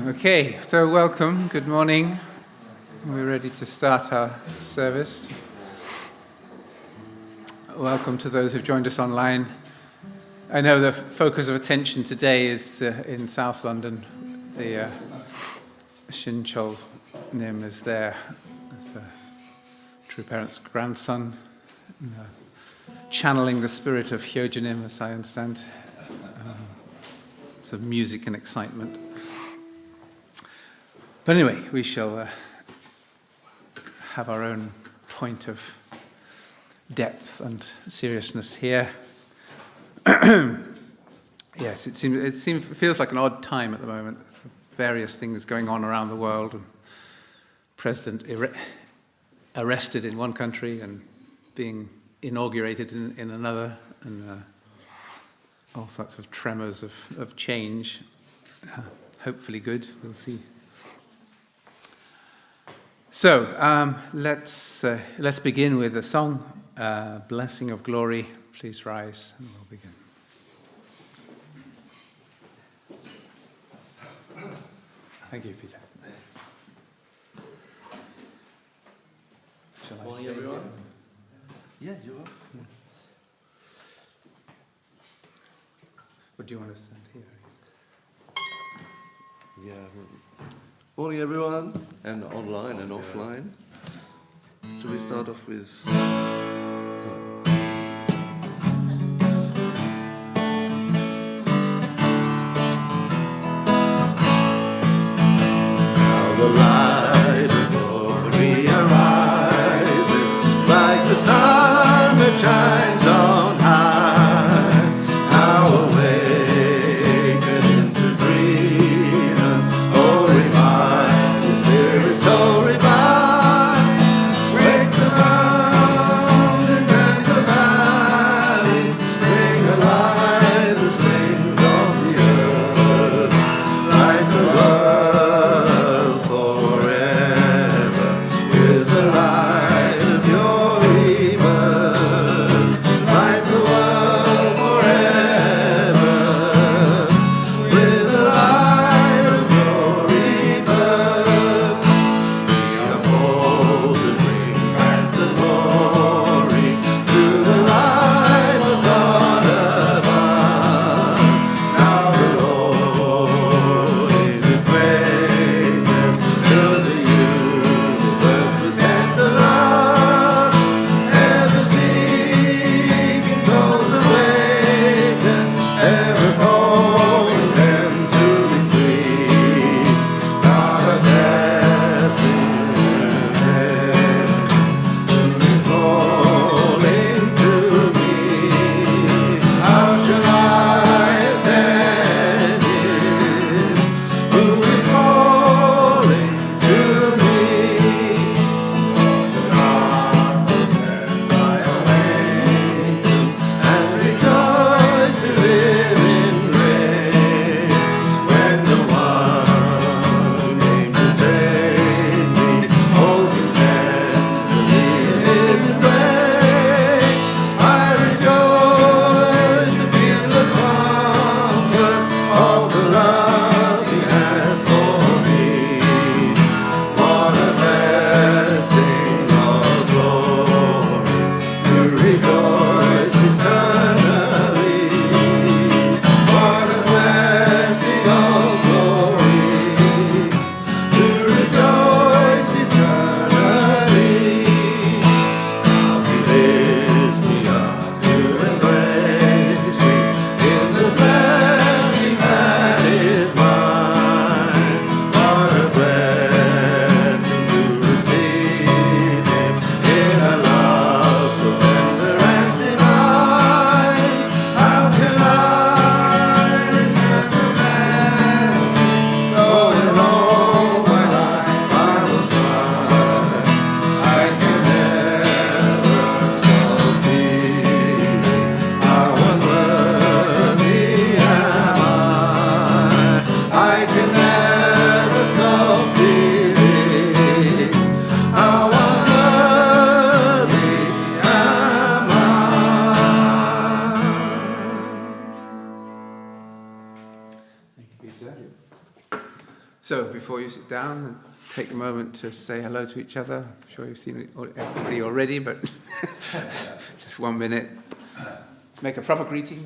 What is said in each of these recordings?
Okay, so welcome, good morning. We're ready to start our service. Welcome to those who've joined us online. I know the focus of attention today is in South London. The Shinchol Nim is there. It's a true parent's grandson, channeling the spirit of Hyojinim, as I understand. It's of music and excitement. But anyway, we shall have our own point of depth and seriousness here. Yes, it feels like an odd time at the moment. Various things going on around the world. And President arrested in one country and being inaugurated in another, and all sorts of tremors of change. Hopefully good. We'll see. So let's begin with a song, Blessing of Glory. Please rise and we'll begin. Thank you, Peter. Shall I Morning, stay everyone. here? Yeah, you are. Or do you want to stand here? Yeah. Morning, everyone, and online and offline. Should we start off with... Now the light of glory arises like the sun that shines on high. Now awaken into freedom, oh revive the spirit so revive. Break the mountains and the valleys, bring alive the springs of the earth, light the world forever with the light of your rebirth. So before you sit down, take a moment to say hello to each other. I'm sure you've seen everybody already, but just 1 minute. Make a proper greeting.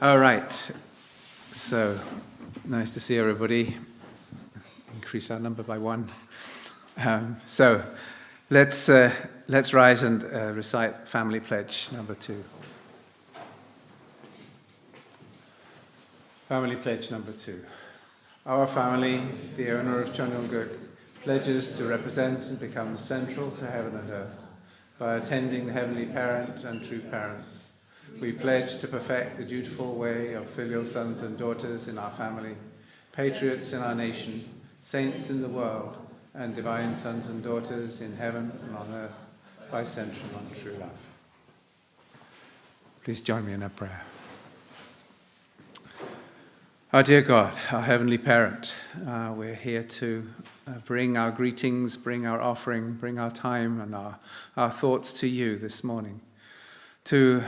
All right, so nice to see everybody. Increase our number by 1. So let's rise and recite Family Pledge number 2. Family Pledge number 2. Our family, the owner of Chonyounguk, pledges to represent and become central to heaven and earth by attending the Heavenly Parent and true parents. We pledge to perfect the dutiful way of filial sons and daughters in our family, patriots in our nation, saints in the world, and divine sons and daughters in heaven and on earth by central and true love. Please join me in a prayer. Our dear God, our Heavenly Parent, we're here to bring our greetings, bring our offering, bring our time and our thoughts to you this morning, to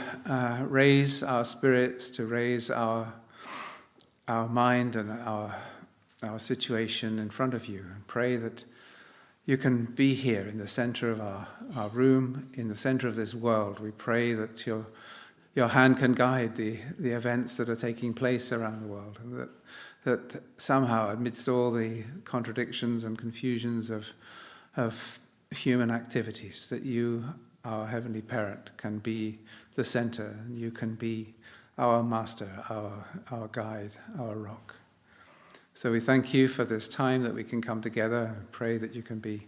raise our spirits, to raise our mind and our situation in front of you, and pray that you can be here in the center of our room, in the center of this world. We pray that your hand can guide the events that are taking place around the world, and that somehow, amidst all the contradictions and confusions of human activities, that you, our Heavenly Parent, can be the center, and you can be our master, our guide, our rock. So we thank you for this time that we can come together and pray that you can be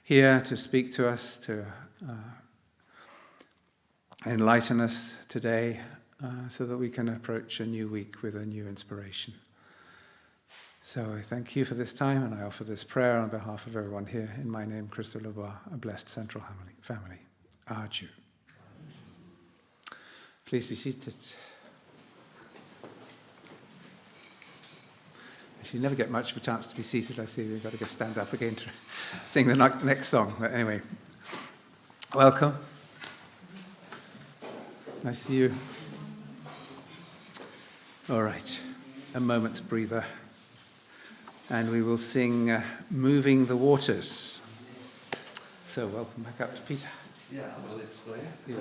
here to speak to us, to enlighten us today, so that we can approach a new week with a new inspiration. So I thank you for this time, and I offer this prayer on behalf of everyone here. In my name, Christo Lebois, a blessed central family. Adieu. Please be seated. Actually, you never get much of a chance to be seated. I see you've got to go stand up again to sing the next song. But anyway, welcome. Nice to see you. All right, a moment's breather. And we will sing Moving the Waters. So welcome back up to Peter. Yeah, I will explain. Yeah.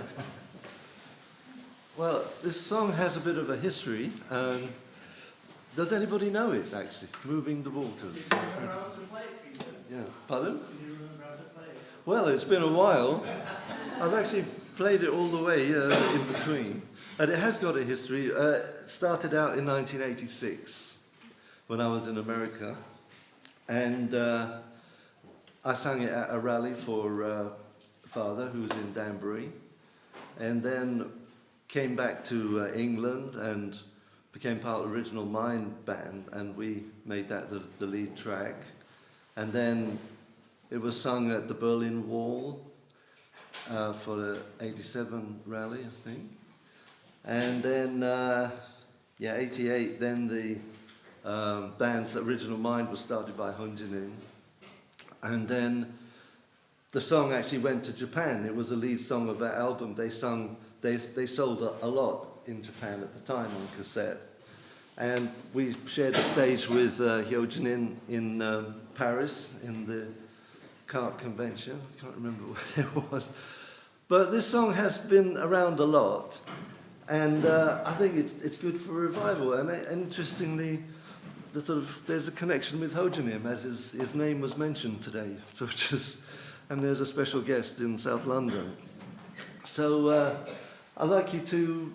Well, this song has a bit of a history. Does anybody know it, actually? Moving the Waters. Yeah. Pardon? Well, it's been a while. I've actually played it all the way in between. And it has got a history. Started out in 1986 when I was in America. And I sang it at a rally for Father, who was in Danbury. And then came back to England and became part of the Original Mind band, and we made that the lead track. And then it was sung at the Berlin Wall for the '87 rally, I think. And then, 88, then the band's Original Mind was started by Honjinin. And then the song actually went to Japan. It was the lead song of that album. They sold a lot in Japan at the time on cassette. And we shared the stage with Hyojin in Paris in the CART convention. I can't remember what it was. But this song has been around a lot. And I think it's good for revival. And interestingly, there's a connection with Ho Chi Minh, as his name was mentioned today. And there's a special guest in South London. So I'd like you to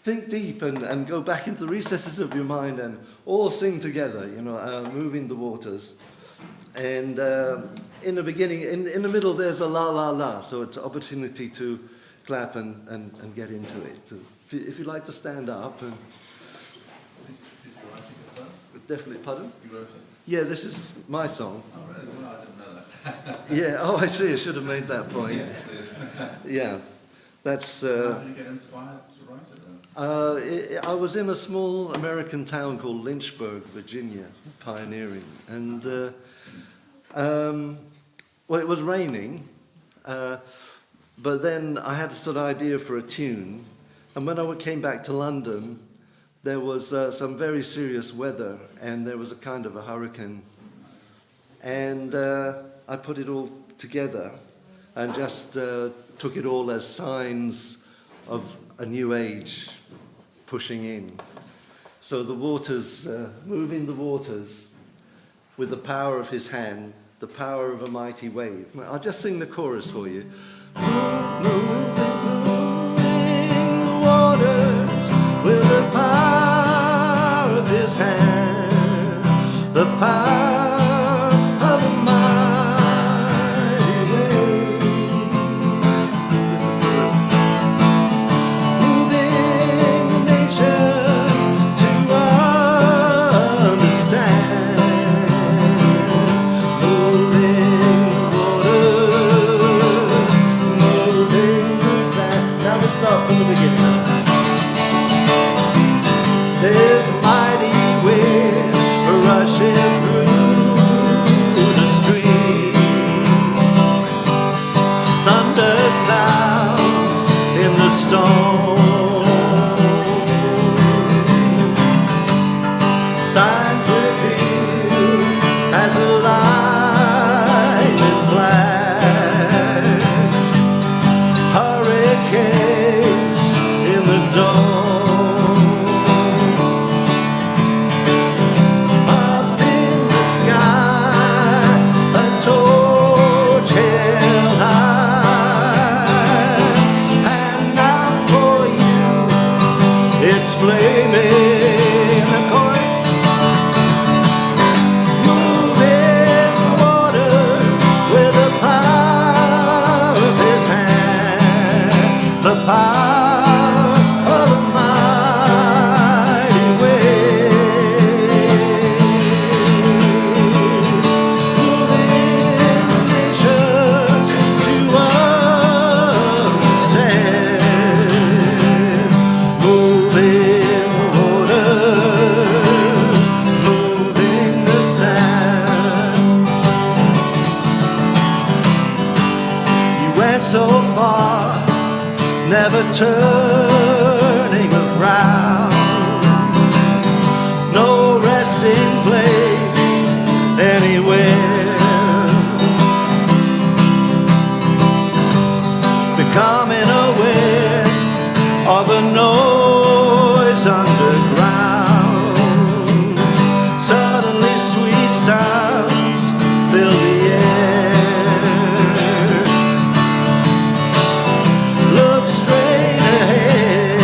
think deep and go back into the recesses of your mind and all sing together, Moving the Waters. And in the beginning, in the middle, there's a la la la, so it's an opportunity to clap and get into it. So if you'd like to stand up. And Did you write the song? definitely, pardon? You wrote it? Yeah, this is my song. Oh, really? Well, I didn't know that. Yeah, oh, I see, I should have made that point. Yes, it is. Yeah, that's... How did you get inspired to write it then? I was in a small American town called Lynchburg, Virginia, pioneering. And, well, it was raining, but then I had a sort of idea for a tune. And when I came back to London, there was some very serious weather, and there was a kind of a hurricane. And I put it all together and just took it all as signs of a new age pushing in. So the waters, moving the waters with the power of his hand, the power of a mighty wave. I'll just sing the chorus for you. Moving the waters with the power of his hand, the power of a mighty wave. Moving the nations to understand, moving waters, moving the sand. Now we start from the beginning. There's a mighty wind rushing through the streets. Thunder sounds in the storm. Signs reveal as a lightning flash. Hurricanes in the dawn. Flaming a coin, moving water with the power of his hand, the power of a mighty wave, moving nations to understand, moving so far, never turning around, no resting place anywhere, becoming aware of a noise underground. Suddenly sweet sounds fill the air. Look straight ahead,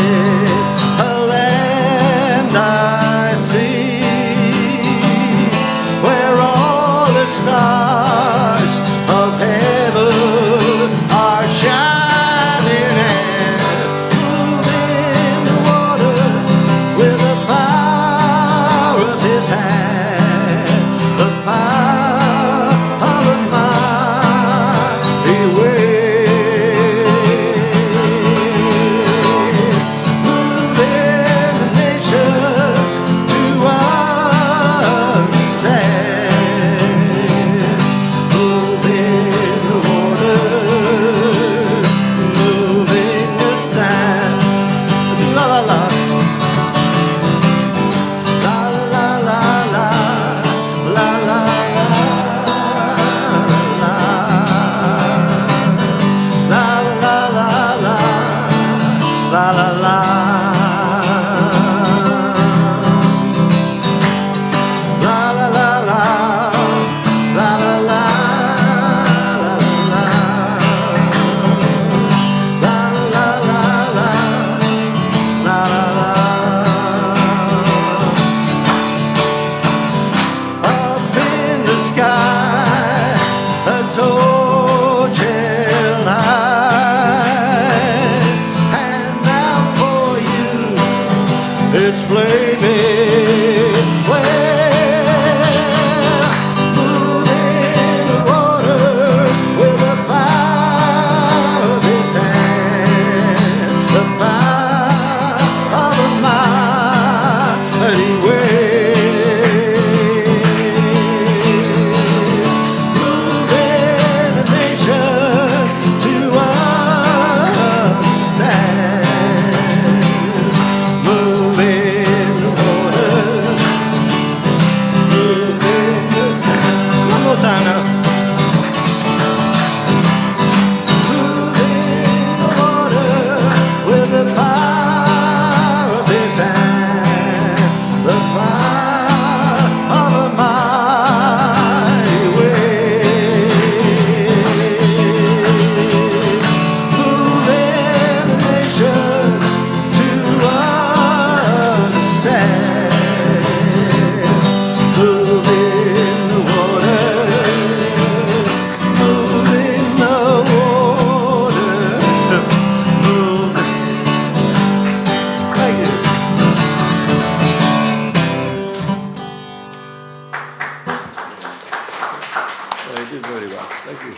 did very well. Thank you.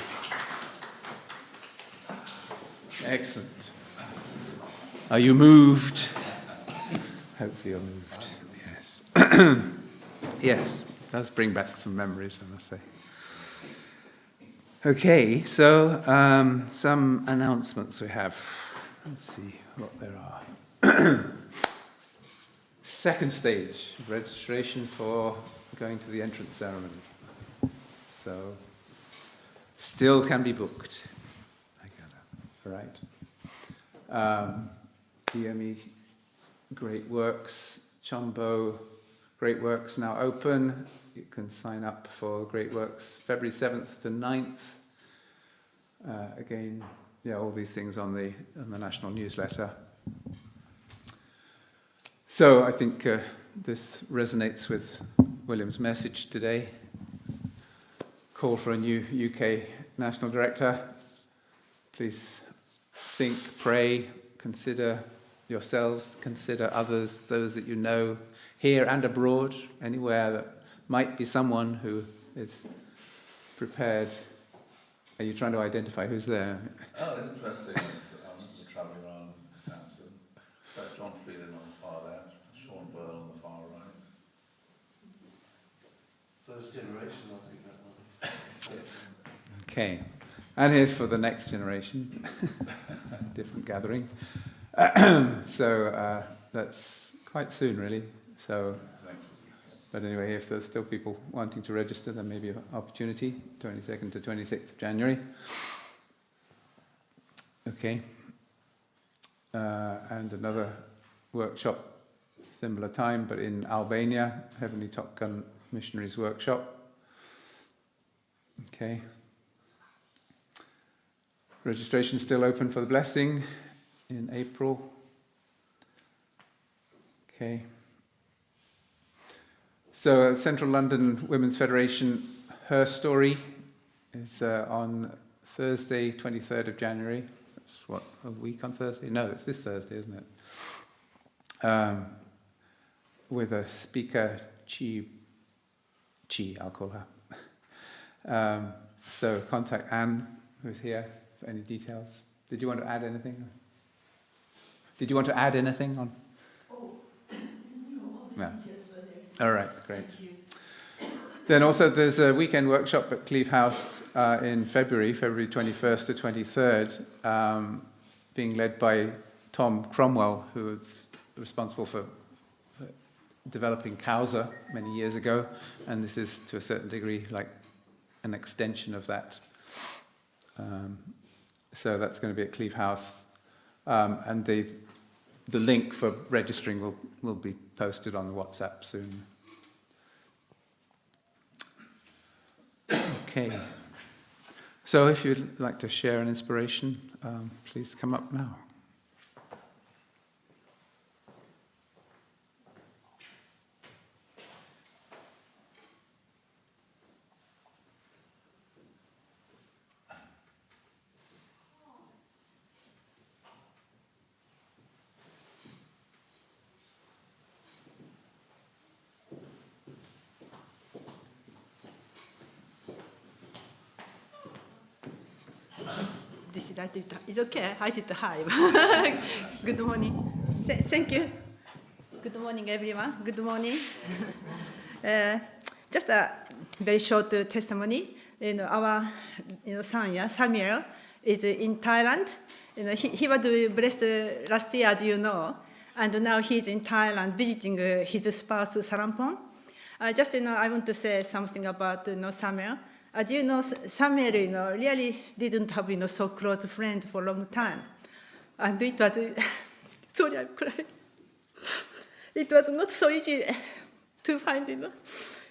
Excellent. Are you moved? Hopefully you're moved. Yes. Yes, it does bring back some memories, I must say. Okay, so some announcements we have. Let's see what there are. Second stage, registration for going to the entrance ceremony. So, still can be booked. I gather. All right. EME Great Works, Chumbo Great Works now open. You can sign up for Great Works February 7th to 9th. Again, yeah, all these things on the national newsletter. So I think this resonates with William's message today. Call for a new UK national director. Please think, pray, consider yourselves, consider others, those that you know, here and abroad, anywhere that might be someone who is prepared. Are you trying to identify who's there? Oh, interesting. We're travelling around Thames. So John Freeland on the far left, Sean Byrne on the far right. First generation, I think that one. Okay. And here's for the next generation. Different gathering. So that's quite soon, really. So, but anyway, if there's still people wanting to register, there may be an opportunity, 22nd to 26th of January. Okay. And another workshop, similar time, but in Albania, Heavenly Top Gun Missionaries Workshop. Okay. Registration is still open for the blessing in April. Okay. So Central London Women's Federation, her story is on Thursday, 23rd of January. That's what, a week on Thursday? No, it's this Thursday, isn't it? With a speaker, Chi, I'll call her. So contact Anne, who's here, for any details. Did you want to add anything? Did you want to add anything on? Oh, no, all the details were there. All right, great. Thank you. Then also there's a weekend workshop at Cleeve House in February 21st to 23rd, being led by Tom Cromwell, who was responsible for developing Causa many years ago, and this is to a certain degree like an extension of that. So that's going to be at Cleeve House, and the link for registering will be posted on the WhatsApp soon. Okay. So if you'd like to share an inspiration, please come up now. This is, it's okay, I did hi. Good morning. Thank you. Good morning, everyone. Good morning. Just a very short testimony. Our son, Samuel, is in Thailand. He was blessed last year, as you know, and now he's in Thailand visiting his spouse, Sarampong. I want to say something about Samuel. As you know, Samuel, really didn't have, so close friend for a long time. And it was, sorry, I'm crying. It was not so easy to find,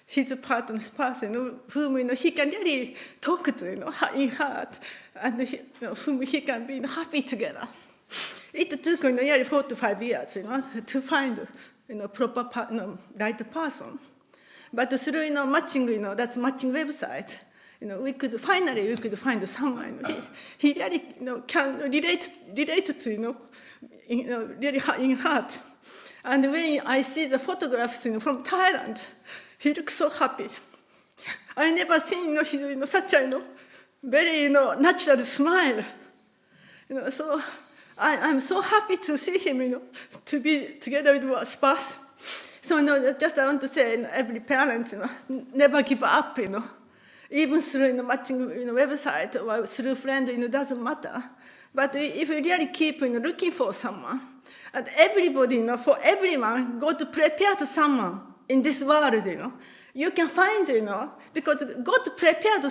his partner's person, whom, he can really talk to, in heart, and whom he can be happy together. It took, nearly 4 to 5 years, to find, proper, right person. But through, matching, that's matching website, we could find someone. He really, can relate to, really in heart. And when I see the photographs, from Thailand, he looks so happy. I never seen, his, such a, very, natural smile. So I'm so happy to see him, to be together with our spouse. So, just I want to say, every parent, never give up, even through matching website or through friend, it doesn't matter. But if you really keep looking for someone, and everybody, for everyone, God prepared someone in this world, you can find, because God prepared,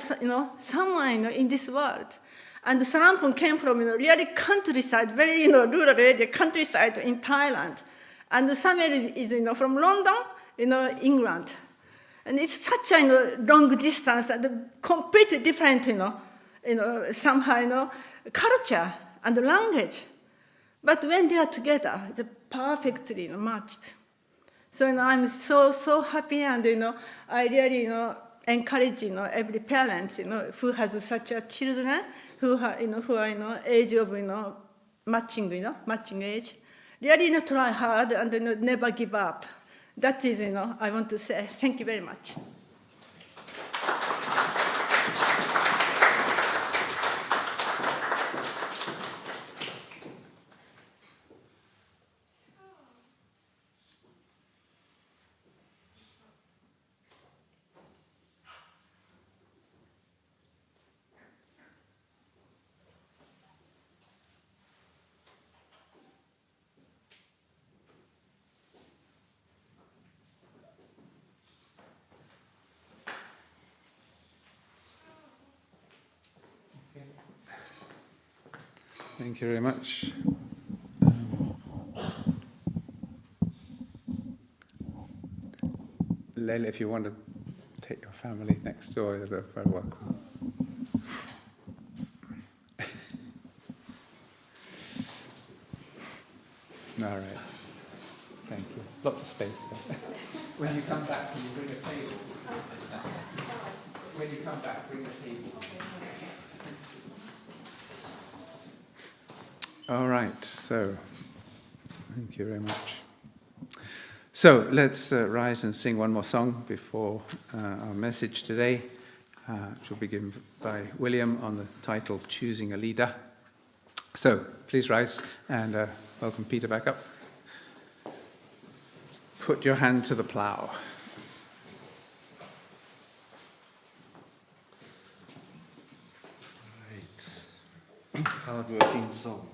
someone, in this world. And Sarampon came from, really countryside, very, rural area, countryside in Thailand. And Samuel is, from London, England. And it's such a long distance and completely different, somehow, culture and language. But when they are together, it's perfectly matched. So I'm so happy, and I really encourage every parent who has such a children who are age of matching age. Really try hard and never give up. That is I want to say. Thank you very much. Thank you very much. Leila, if you want to take your family next door, you're very welcome. All right. Thank you. Lots of space there. When you come back, can you bring a table? When you come back, bring a table. All right, so thank you very much. So let's rise and sing one more song before our message today, which will be given by William on the title, Choosing a Leader. So please rise and welcome Peter back up. Put your hand to the plough. Right. Hard-working song.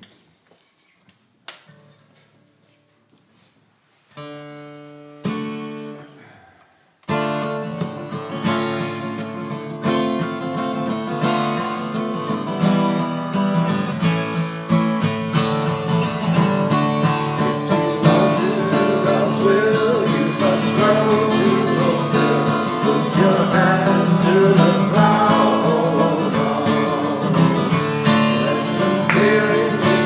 Spirit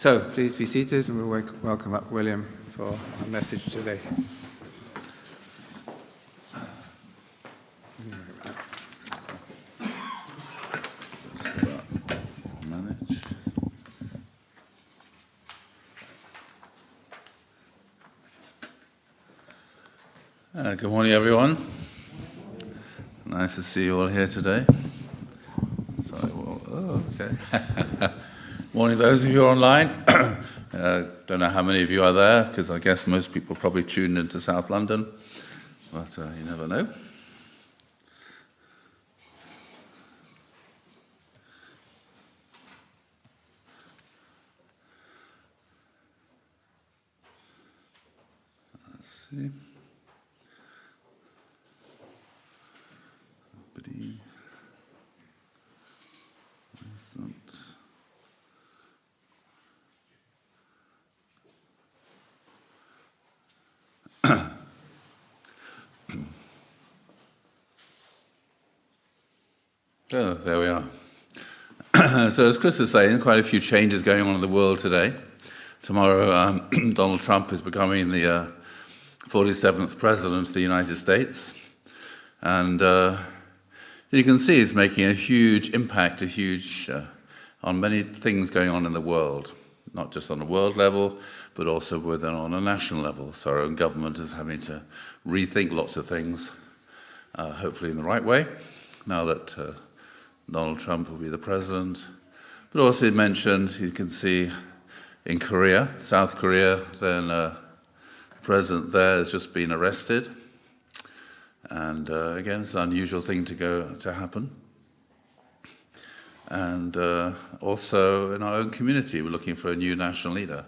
So please be seated, and we'll welcome up William for our message today. Good morning, everyone. Nice to see you all here today. Sorry, okay. Morning, those of you online. Don't know how many of you are there, because I guess most people probably tuned into South London, but you never know. Let's see. Oh, there we are. So as Chris was saying, quite a few changes going on in the world today. Tomorrow, Donald Trump is becoming the 47th President of the United States. And you can see he's making a huge impact, on many things going on in the world. Not just on a world level, but also on a national level. So our own government is having to rethink lots of things, hopefully in the right way, now that Donald Trump will be the president. But also he mentioned, you can see in Korea, South Korea, then the president there has just been arrested. And again, it's an unusual thing to happen. And also in our own community, we're looking for a new national leader,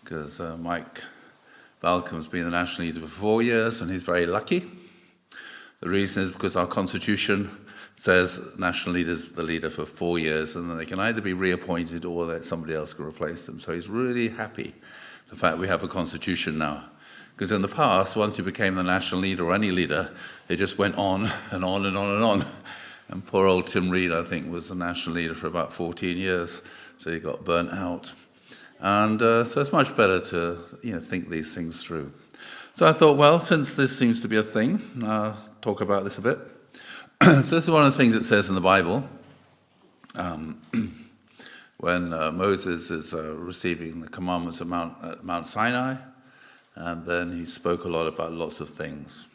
because Mike Balcom's been the national leader for 4 years, and he's very lucky. The reason is because our constitution says national leader's the leader for 4 years, and then they can either be reappointed or that somebody else can replace them. So he's really happy the fact we have a constitution now. Because in the past, once you became the national leader or any leader, it just went on and on and on and on. And poor old Tim Reed, I think, was the national leader for about 14 years, so he got burnt out. And so it's much better to think these things through. So I thought, well, since this seems to be a thing, I'll talk about this a bit. So this is one of the things it says in the Bible. When Moses is receiving the commandments at Mount Sinai, and then he spoke a lot about lots of things.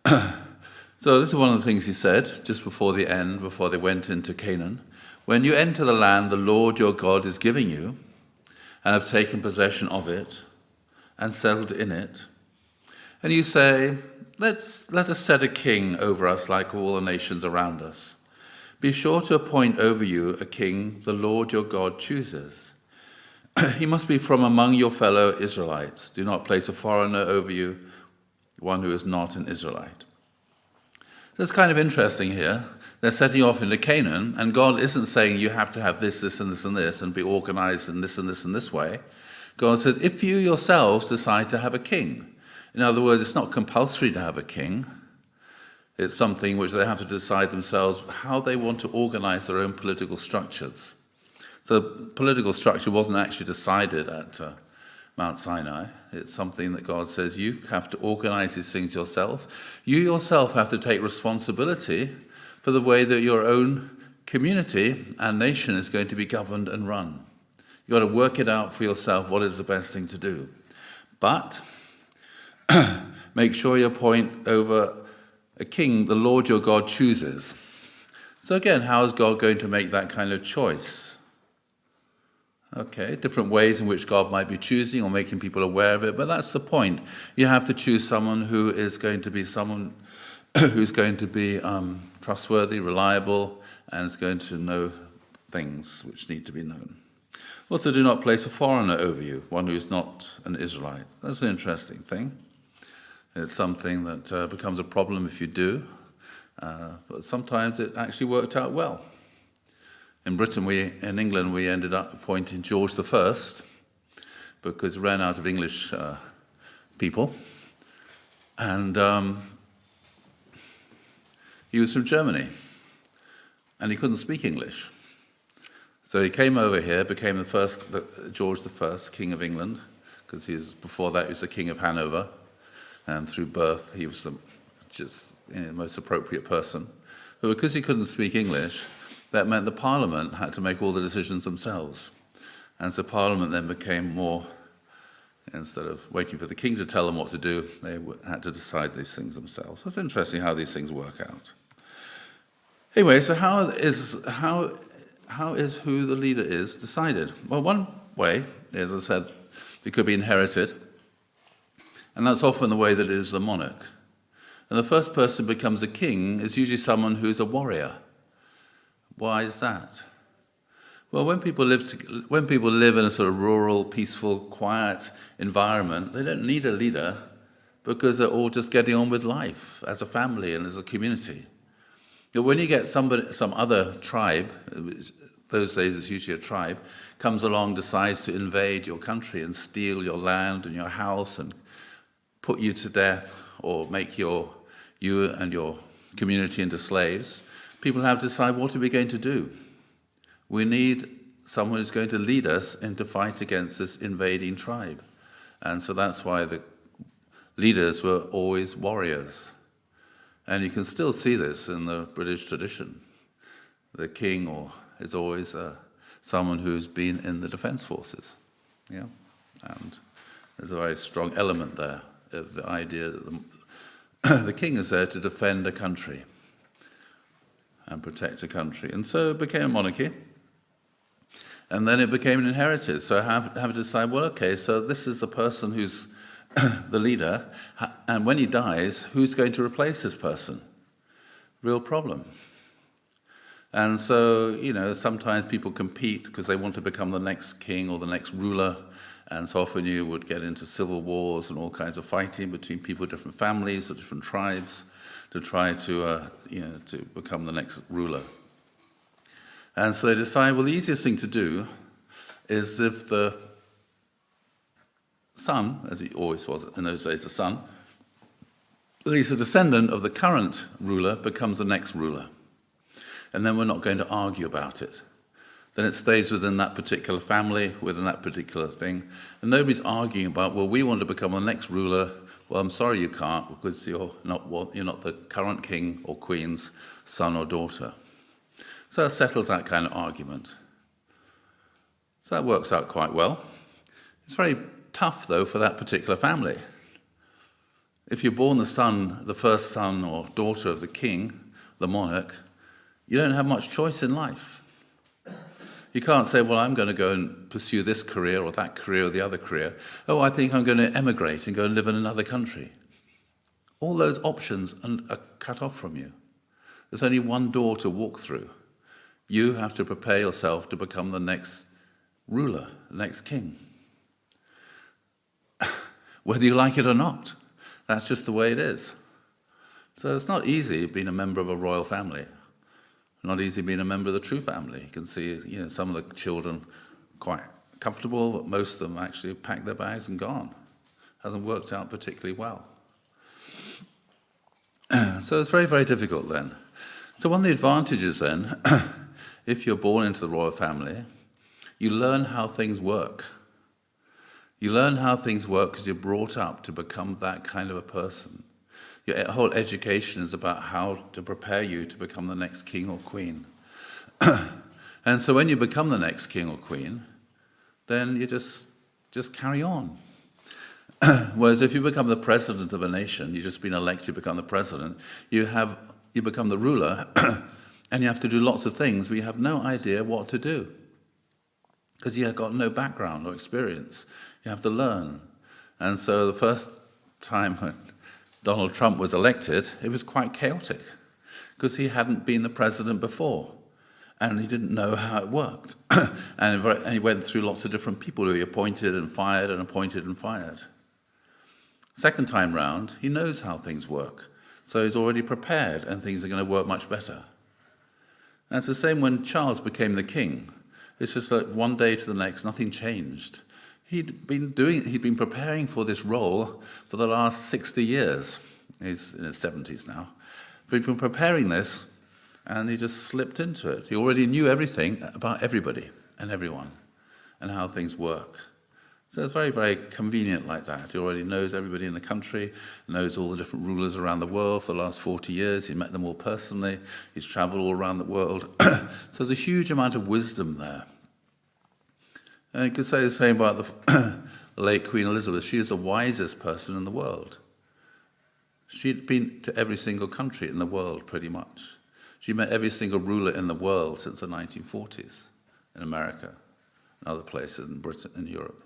So this is one of the things he said just before the end, before they went into Canaan. When you enter the land the Lord your God is giving you, and have taken possession of it, and settled in it, and you say, let us set a king over us like all the nations around us. Be sure to appoint over you a king the Lord your God chooses. He must be from among your fellow Israelites. Do not place a foreigner over you, one who is not an Israelite. So it's kind of interesting here. They're setting off into Canaan, and God isn't saying you have to have this, this, and this, and this, and be organized in this, and this, and this way. God says, if you yourselves decide to have a king. In other words, it's not compulsory to have a king. It's something which they have to decide themselves how they want to organize their own political structures. So the political structure wasn't actually decided at Mount Sinai. It's something that God says you have to organize these things yourself. You yourself have to take responsibility for the way that your own community and nation is going to be governed and run. You've got to work it out for yourself what is the best thing to do. But make sure you appoint over a king the Lord your God chooses. So again, how is God going to make that kind of choice? Okay, different ways in which God might be choosing or making people aware of it, but that's the point. You have to choose someone who is going to be trustworthy, reliable, and is going to know things which need to be known. Also, do not place a foreigner over you, one who is not an Israelite. That's an interesting thing. It's something that becomes a problem if you do, but sometimes it actually worked out well. In England, we ended up appointing George I because we ran out of English people, and he was from Germany, and he couldn't speak English. So he came over here, became George I, King of England, because before that he was the King of Hanover, and through birth he was the most appropriate person. But because he couldn't speak English, that meant the Parliament had to make all the decisions themselves. And so Parliament then became more, instead of waiting for the king to tell them what to do, they had to decide these things themselves. So it's interesting how these things work out. Anyway, so how is who the leader is decided? Well, one way, as I said, it could be inherited, and that's often the way that it is the monarch. And the first person who becomes a king is usually someone who's a warrior. Why is that? Well, when people live in a sort of rural, peaceful, quiet environment, they don't need a leader because they're all just getting on with life as a family and as a community. But when you get some other tribe, those days it's usually a tribe, comes along, decides to invade your country and steal your land and your house and put you to death or make you and your community into slaves, people have to decide, what are we going to do? We need someone who's going to lead us into fight against this invading tribe. And so that's why the leaders were always warriors. And you can still see this in the British tradition. The king is always someone who's been in the defense forces. Yeah? And there's a very strong element there of the idea that the king is there to defend a country and protect a country. And so it became a monarchy. And then it became inherited. So I have to decide, well, okay, so this is the person who's the leader, and when he dies, who's going to replace this person? Real problem. And so, sometimes people compete because they want to become the next king or the next ruler, and so often you would get into civil wars and all kinds of fighting between people of different families or different tribes to try to become the next ruler. And so they decide, well, the easiest thing to do is if the son, as he always was in those days, the son, at least a descendant of the current ruler becomes the next ruler. And then we're not going to argue about it. Then it stays within that particular family, within that particular thing. And nobody's arguing about, well, we want to become the next ruler. Well, I'm sorry you can't, because you're not the current king or queen's son or daughter. So that settles that kind of argument. So that works out quite well. It's very tough, though, for that particular family. If you're born the first son or daughter of the king, the monarch, you don't have much choice in life. You can't say, well, I'm going to go and pursue this career or that career or the other career. Oh, I think I'm going to emigrate and go and live in another country. All those options are cut off from you. There's only one door to walk through. You have to prepare yourself to become the next ruler, the next king. Whether you like it or not. That's just the way it is. So it's not easy being a member of a royal family. Not easy being a member of the true family. You can see, some of the children quite comfortable, but most of them actually packed their bags and gone. Hasn't worked out particularly well. So it's very, very difficult then. So one of the advantages then, if you're born into the royal family, you learn how things work. You learn how things work because you're brought up to become that kind of a person. Your whole education is about how to prepare you to become the next king or queen. And so when you become the next king or queen, then you just carry on. Whereas if you become the president of a nation, you've just been elected to become the president, you become the ruler, and you have to do lots of things, but you have no idea what to do. Because you have got no background or experience. You have to learn. And so the first time when Donald Trump was elected, it was quite chaotic because he hadn't been the president before and he didn't know how it worked. and he went through lots of different people who he appointed and fired and appointed and fired. Second time round, he knows how things work. So he's already prepared and things are going to work much better. And it's the same when Charles became the king. It's just like one day to the next, nothing changed. He'd been preparing for this role for the last 60 years. He's in his 70s now. But he'd been preparing this, and he just slipped into it. He already knew everything about everybody. and everyone and how things work. So it's very, very convenient like that. He already knows everybody in the country, knows all the different rulers around the world for the last 40 years. He's met them all personally. He's traveled all around the world. So there's a huge amount of wisdom there. And you could say the same about the late Queen Elizabeth. She is the wisest person in the world. She'd been to every single country in the world, pretty much. She met every single ruler in the world since the 1940s, in America and other places in Britain and Europe.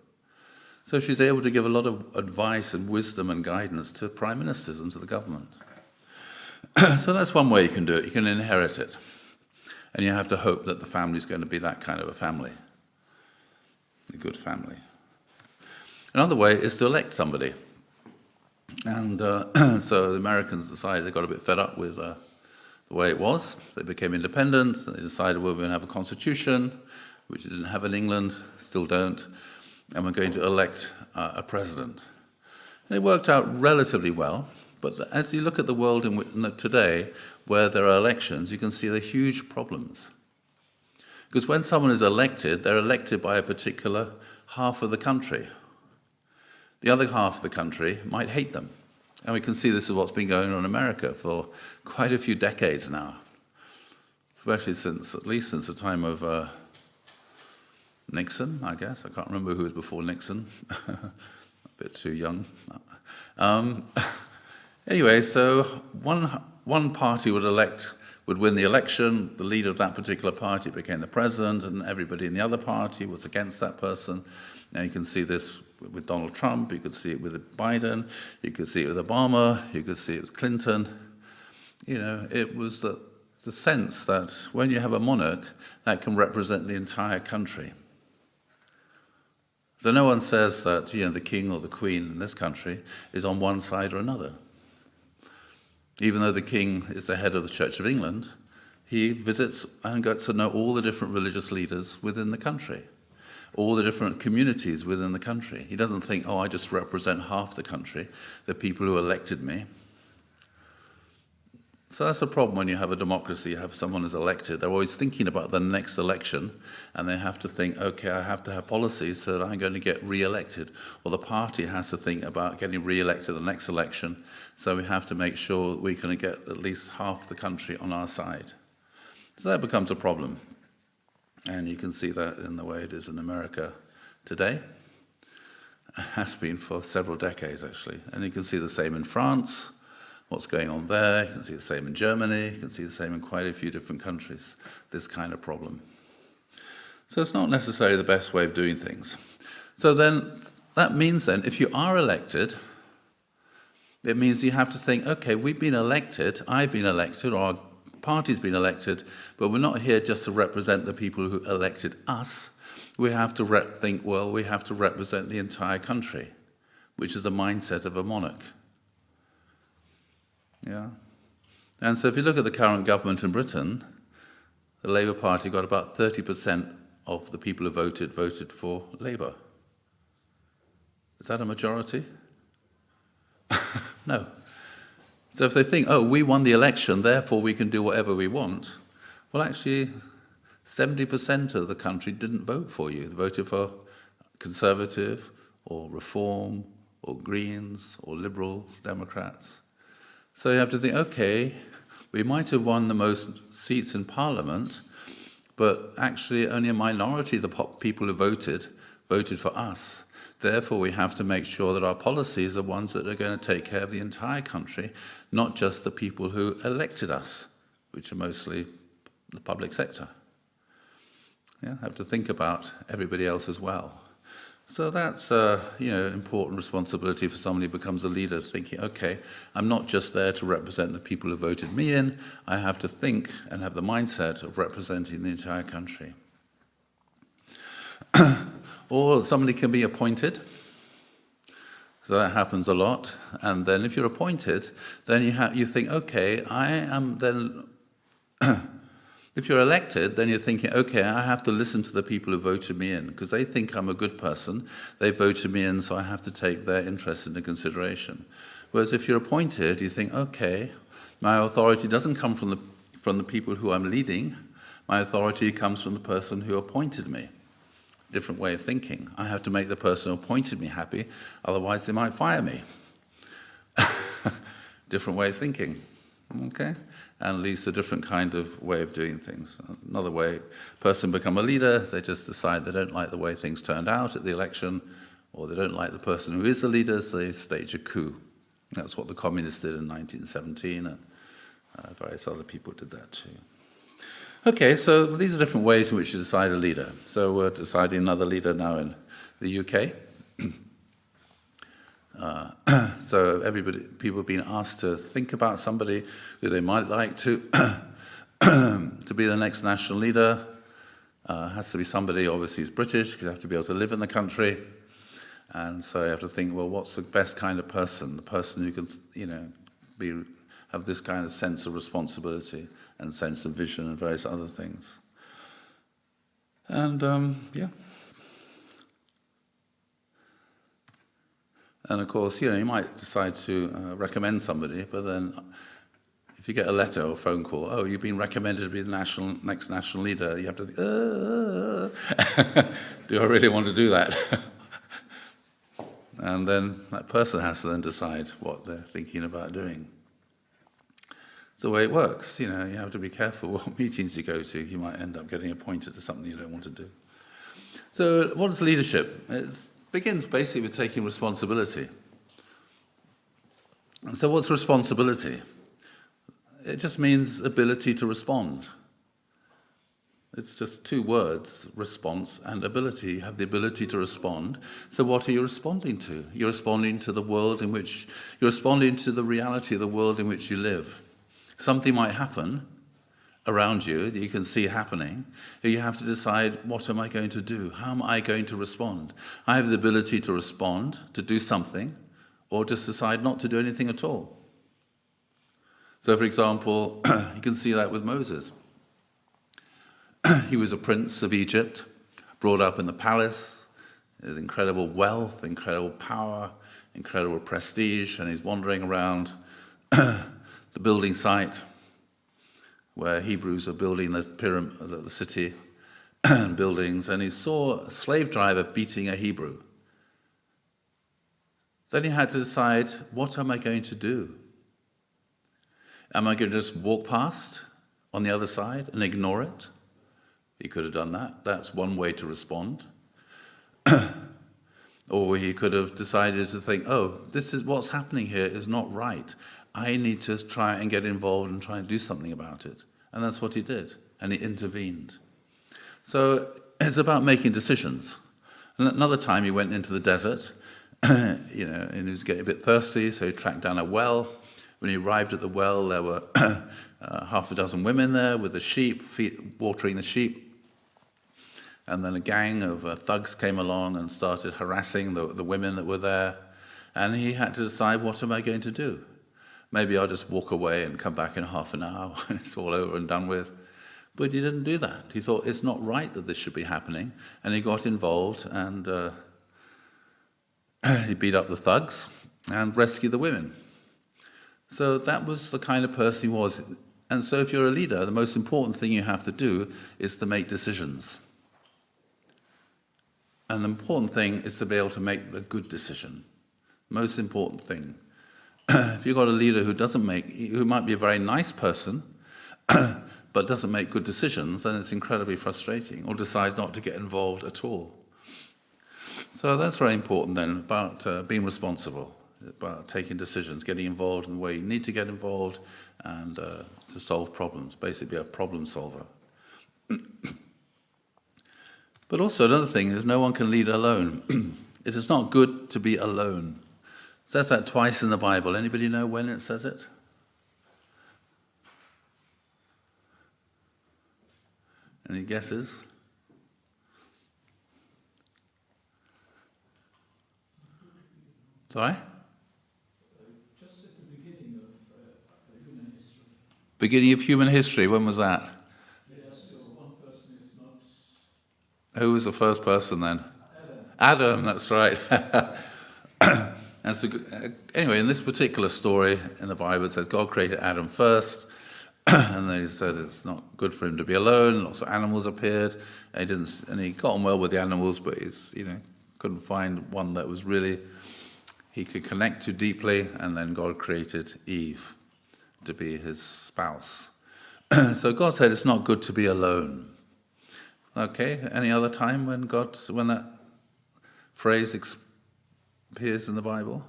So she's able to give a lot of advice and wisdom and guidance to prime ministers and to the government. So that's one way you can do it. You can inherit it. And you have to hope that the family's going to be that kind of a family, a good family. Another way is to elect somebody. And so the Americans decided they got a bit fed up with the way it was. They became independent. They decided, well, we're going to have a constitution, which they didn't have in England, still don't. And we're going to elect a president. And it worked out relatively well, but as you look at the world today, where there are elections, you can see the huge problems. Because when someone is elected, they're elected by a particular half of the country. The other half of the country might hate them. And we can see this is what's been going on in America for quite a few decades now, especially at least since the time of Nixon, I guess. I can't remember who was before Nixon. A bit too young. Anyway, so one party would win the election. The leader of that particular party became the president, and everybody in the other party was against that person. Now you can see this with Donald Trump. You could see it with Biden. You could see it with Obama. You could see it with Clinton. You know, it was the sense that when you have a monarch, that can represent the entire country. So no one says that, the king or the queen in this country is on one side or another. Even though the king is the head of the Church of England, he visits and gets to know all the different religious leaders within the country, all the different communities within the country. He doesn't think, I just represent half the country, the people who elected me. So that's a problem when you have a democracy, you have someone who's elected. They're always thinking about the next election, and they have to think, okay, I have to have policies so that I'm going to get re-elected. Or the party has to think about getting re-elected the next election, so we have to make sure we can get at least half the country on our side. So that becomes a problem. And you can see that in the way it is in America today. It has been for several decades, actually. And you can see the same in France. What's going on there. You can see the same in Germany. You can see the same in quite a few different countries, this kind of problem. So it's not necessarily the best way of doing things. So then, that means then, if you are elected, it means you have to think, okay, we've been elected, I've been elected, or our party's been elected, but we're not here just to represent the people who elected us. We have to think, well, we have to represent the entire country, which is the mindset of a monarch. Yeah. And so if you look at the current government in Britain, the Labour Party got about 30% of the people who voted for Labour. Is that a majority? No. So if they think, we won the election, therefore we can do whatever we want, well, actually, 70% of the country didn't vote for you. They voted for Conservative or Reform or Greens or Liberal Democrats. So you have to think, okay, we might have won the most seats in Parliament, but actually only a minority of the people who voted for us. Therefore, we have to make sure that our policies are ones that are going to take care of the entire country, not just the people who elected us, which are mostly the public sector. Yeah, have to think about everybody else as well. So that's important responsibility for somebody who becomes a leader, thinking, okay, I'm not just there to represent the people who voted me in, I have to think and have the mindset of representing the entire country. Or somebody can be appointed. So that happens a lot. And then if you're appointed, then you think, okay, I am then... If you're elected, then you're thinking, okay, I have to listen to the people who voted me in, because they think I'm a good person. They voted me in, so I have to take their interest into consideration. Whereas if you're appointed, you think, okay, my authority doesn't come from the people who I'm leading. My authority comes from the person who appointed me. different way of thinking. I have to make the person who appointed me happy, otherwise they might fire me. Different way of thinking, okay? And leads to a different kind of way of doing things. Another way, person become a leader, they just decide they don't like the way things turned out at the election, or they don't like the person who is the leader, so they stage a coup. That's what the communists did in 1917, and various other people did that too. Okay, so these are different ways in which you decide a leader. So we're deciding another leader now in the UK. So people have been asked to think about somebody who they might like to to be the next national leader. Has to be somebody, obviously, who's British, because you have to be able to live in the country. And so you have to think, well, what's the best kind of person? The person who can, have this kind of sense of responsibility and sense of vision and various other things. And, yeah. And of course, you might decide to recommend somebody, but then if you get a letter or a phone call, oh, you've been recommended to be the next national leader, you have to think, do I really want to do that? And then that person has to then decide what they're thinking about doing. It's the way it works. You have to be careful what meetings you go to. You might end up getting appointed to something you don't want to do. So what is leadership? It begins basically with taking responsibility. And so what's responsibility? It just means ability to respond. It's just two words, response and ability. You have the ability to respond. So what are you responding to? You're responding to the world in which, you're responding to the reality of the world in which you live. Something might happen around you that you can see happening. You have to decide, what am I going to do? How am I going to respond? I have the ability to respond, to do something, or just decide not to do anything at all. So, for example, you can see that with Moses. He was a prince of Egypt, brought up in the palace, with incredible wealth, incredible power, incredible prestige, and he's wandering around the building site where Hebrews are building the pyramid, the city and buildings, and he saw a slave driver beating a Hebrew. Then he had to decide, what am I going to do? Am I going to just walk past on the other side and ignore it? He could have done that. That's one way to respond. Or he could have decided to think, oh, this is what's happening here is not right. I need to try and get involved and try and do something about it. And that's what he did. And he intervened. So it's about making decisions. And another time he went into the desert, and he was getting a bit thirsty, so he tracked down a well. When he arrived at the well, there were half a dozen women there with the sheep, watering the sheep. And then a gang of thugs came along and started harassing the women that were there. And he had to decide, what am I going to do? Maybe I'll just walk away and come back in half an hour when it's all over and done with. But he didn't do that. He thought it's not right that this should be happening. And he got involved and he beat up the thugs and rescued the women. So that was the kind of person he was. And so if you're a leader, the most important thing you have to do is to make decisions. And the important thing is to be able to make the good decision. Most important thing. If you've got a leader who might be a very nice person, but doesn't make good decisions, then it's incredibly frustrating, or decides not to get involved at all. So that's very important then, about being responsible, about taking decisions, getting involved in the way you need to get involved, and to solve problems, basically be a problem solver. But also another thing is no one can lead alone. It is not good to be alone. It says that twice in the Bible. Anybody know when it says it? Any guesses? Sorry? Just at the beginning of human history. Beginning of human history, when was that? So one person is not... Who was the first person then? Adam, that's right. And so, anyway, in this particular story in the Bible, it says God created Adam first, And they said it's not good for him to be alone. Lots of animals appeared. And he got on well with the animals, but couldn't find one that was really he could connect to deeply. And then God created Eve to be his spouse. So God said it's not good to be alone. Okay, any other time when that phrase appears in the Bible?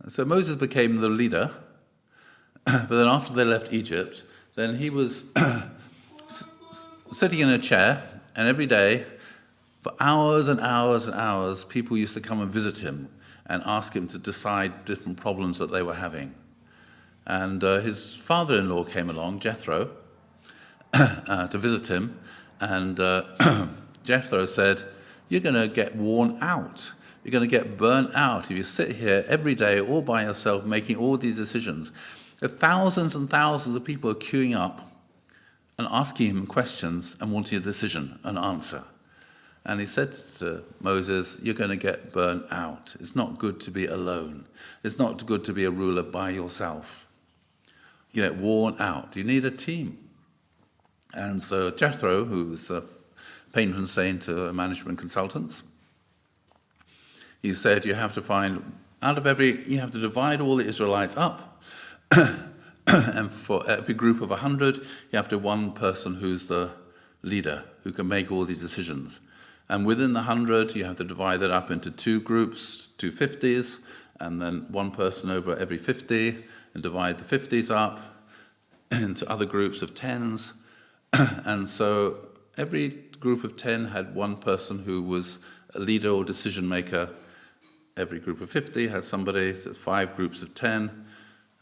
So Moses became the leader, but then after they left Egypt, then he was sitting in a chair, and every day, for hours and hours and hours, people used to come and visit him and ask him to decide different problems that they were having. And his father-in-law came along, Jethro, to visit him, and Jethro said, "You're going to get worn out. You're going to get burnt out if you sit here every day all by yourself making all these decisions." Thousands and thousands of people are queuing up and asking him questions and wanting a decision, an answer. And he said to Moses, "You're going to get burnt out. It's not good to be alone. It's not good to be a ruler by yourself. You get worn out. You need a team." And so Jethro, who's a patron saint to management consultants, he said you have to you have to divide all the Israelites up, and for every group of 100, you have to one person who's the leader, who can make all these decisions. And within the 100, you have to divide that up into 2 groups, 2 50s, and then one person over every 50, and divide the 50s up into other groups of 10s. And so every group of 10 had one person who was a leader or decision maker. Every group of 50 has somebody, so it's 5 groups of 10,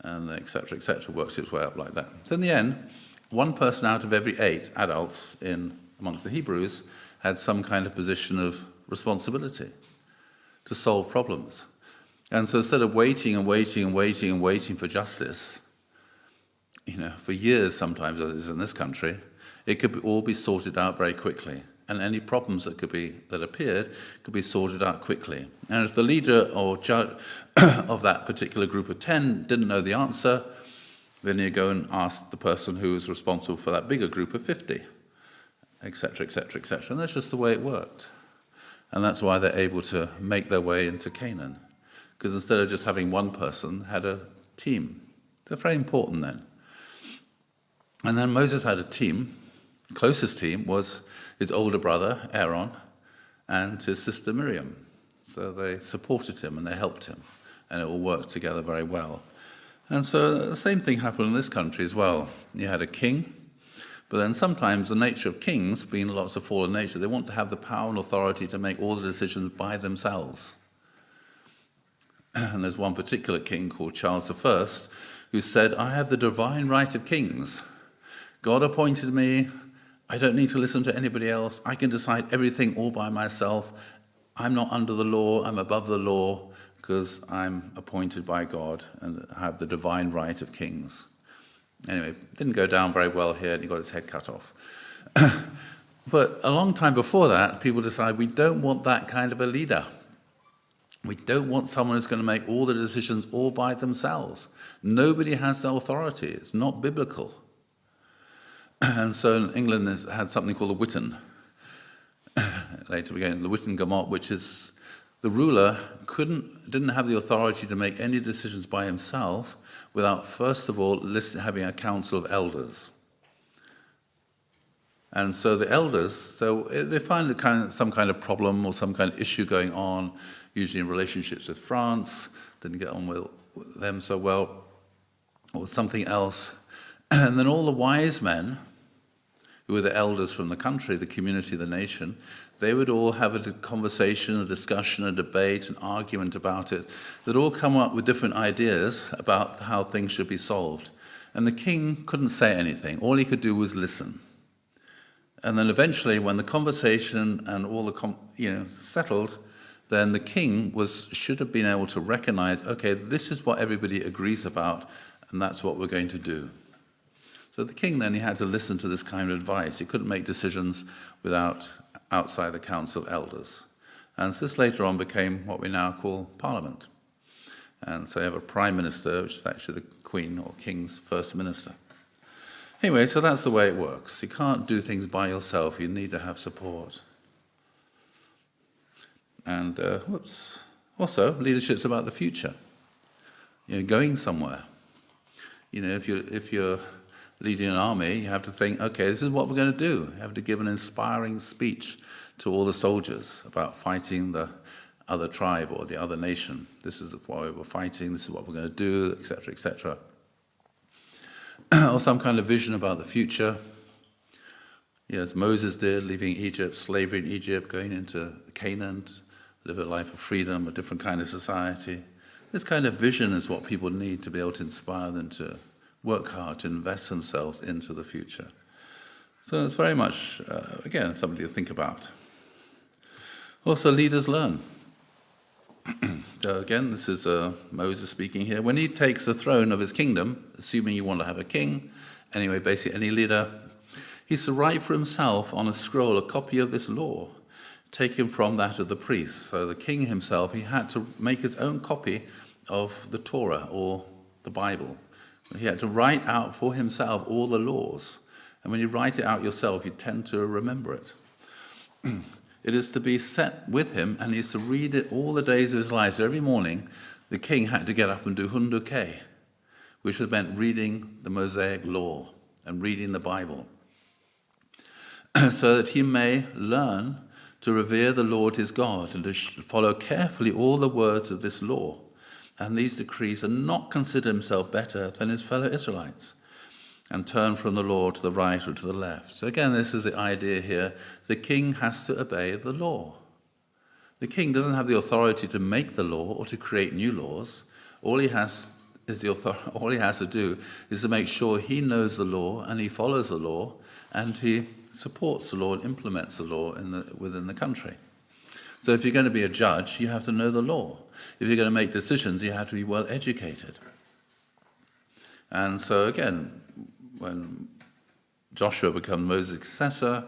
and et cetera, works its way up like that. So in the end, one person out of every 8 adults amongst the Hebrews had some kind of position of responsibility to solve problems. And so instead of waiting for justice, for years sometimes, as is in this country, it could all be sorted out very quickly. And any problems that appeared could be sorted out quickly. And if the leader or judge of that particular group of 10 didn't know the answer, then you go and ask the person who was responsible for that bigger group of 50, et cetera. And that's just the way it worked. And that's why they're able to make their way into Canaan. Because instead of just having one person, had a team. They're very important then. And then Moses had a team. The closest team was his older brother, Aaron, and his sister Miriam. So they supported him and they helped him, and it all worked together very well. And so the same thing happened in this country as well. You had a king, but then sometimes the nature of kings, being lots of fallen nature, they want to have the power and authority to make all the decisions by themselves. And there's one particular king called Charles I who said, "I have the divine right of kings. God appointed me. I don't need to listen to anybody else. I can decide everything all by myself. I'm not under the law. I'm above the law because I'm appointed by God and have the divine right of kings." Anyway, didn't go down very well here, and he got his head cut off. But a long time before that, people decided we don't want that kind of a leader. We don't want someone who's going to make all the decisions all by themselves. Nobody has the authority. It's not biblical. And so in England, they had something called the Witan. Later again, the Witan Gamot, which is the ruler didn't have the authority to make any decisions by himself without first of all having a council of elders. And so the elders, they find some kind of problem or some kind of issue going on, usually in relationships with France, didn't get on with them so well, or something else. And then all the wise men, who were the elders from the country, the community, the nation, they would all have a conversation, a discussion, a debate, an argument about it. They'd all come up with different ideas about how things should be solved. And the king couldn't say anything. All he could do was listen. And then eventually, when the conversation and all the settled, then the king should have been able to recognize, okay, this is what everybody agrees about, and that's what we're going to do. So the king then, he had to listen to this kind of advice. He couldn't make decisions outside the council of elders. And so this later on became what we now call Parliament. And so you have a prime minister, which is actually the queen or king's first minister. Anyway, so that's the way it works. You can't do things by yourself. You need to have support. And also, leadership's about the future. Going somewhere. If you're leading an army, you have to think, okay, this is what we're going to do. You have to give an inspiring speech to all the soldiers about fighting the other tribe or the other nation. This is why we're fighting, this is what we're going to do, etc., etc. Or some kind of vision about the future. As Moses did, leaving Egypt, slavery in Egypt, going into Canaan, live a life of freedom, a different kind of society. This kind of vision is what people need to be able to inspire them to work hard, to invest themselves into the future. So it's very much, again, something to think about. Also, leaders learn. So again, this is Moses speaking here. When he takes the throne of his kingdom, assuming you want to have a king, anyway, basically any leader, he's to write for himself on a scroll a copy of this law, taken from that of the priests. So the king himself, he had to make his own copy of the Torah or the Bible. He had to write out for himself all the laws. And when you write it out yourself, you tend to remember it. It is to be set with him, and he is to read it all the days of his life. So every morning, the king had to get up and do hunduke, which meant reading the Mosaic law and reading the Bible, so that he may learn to revere the Lord his God and to follow carefully all the words of this law and these decrees, and not consider himself better than his fellow Israelites, and turn from the law to the right or to the left. So again, this is the idea here. The king has to obey the law. The king doesn't have the authority to make the law or to create new laws. All he has to do is to make sure he knows the law and he follows the law and he supports the law and implements the law within the country. So if you're going to be a judge, you have to know the law. If you're going to make decisions, you have to be well educated. And so again, when Joshua becomes Moses' successor,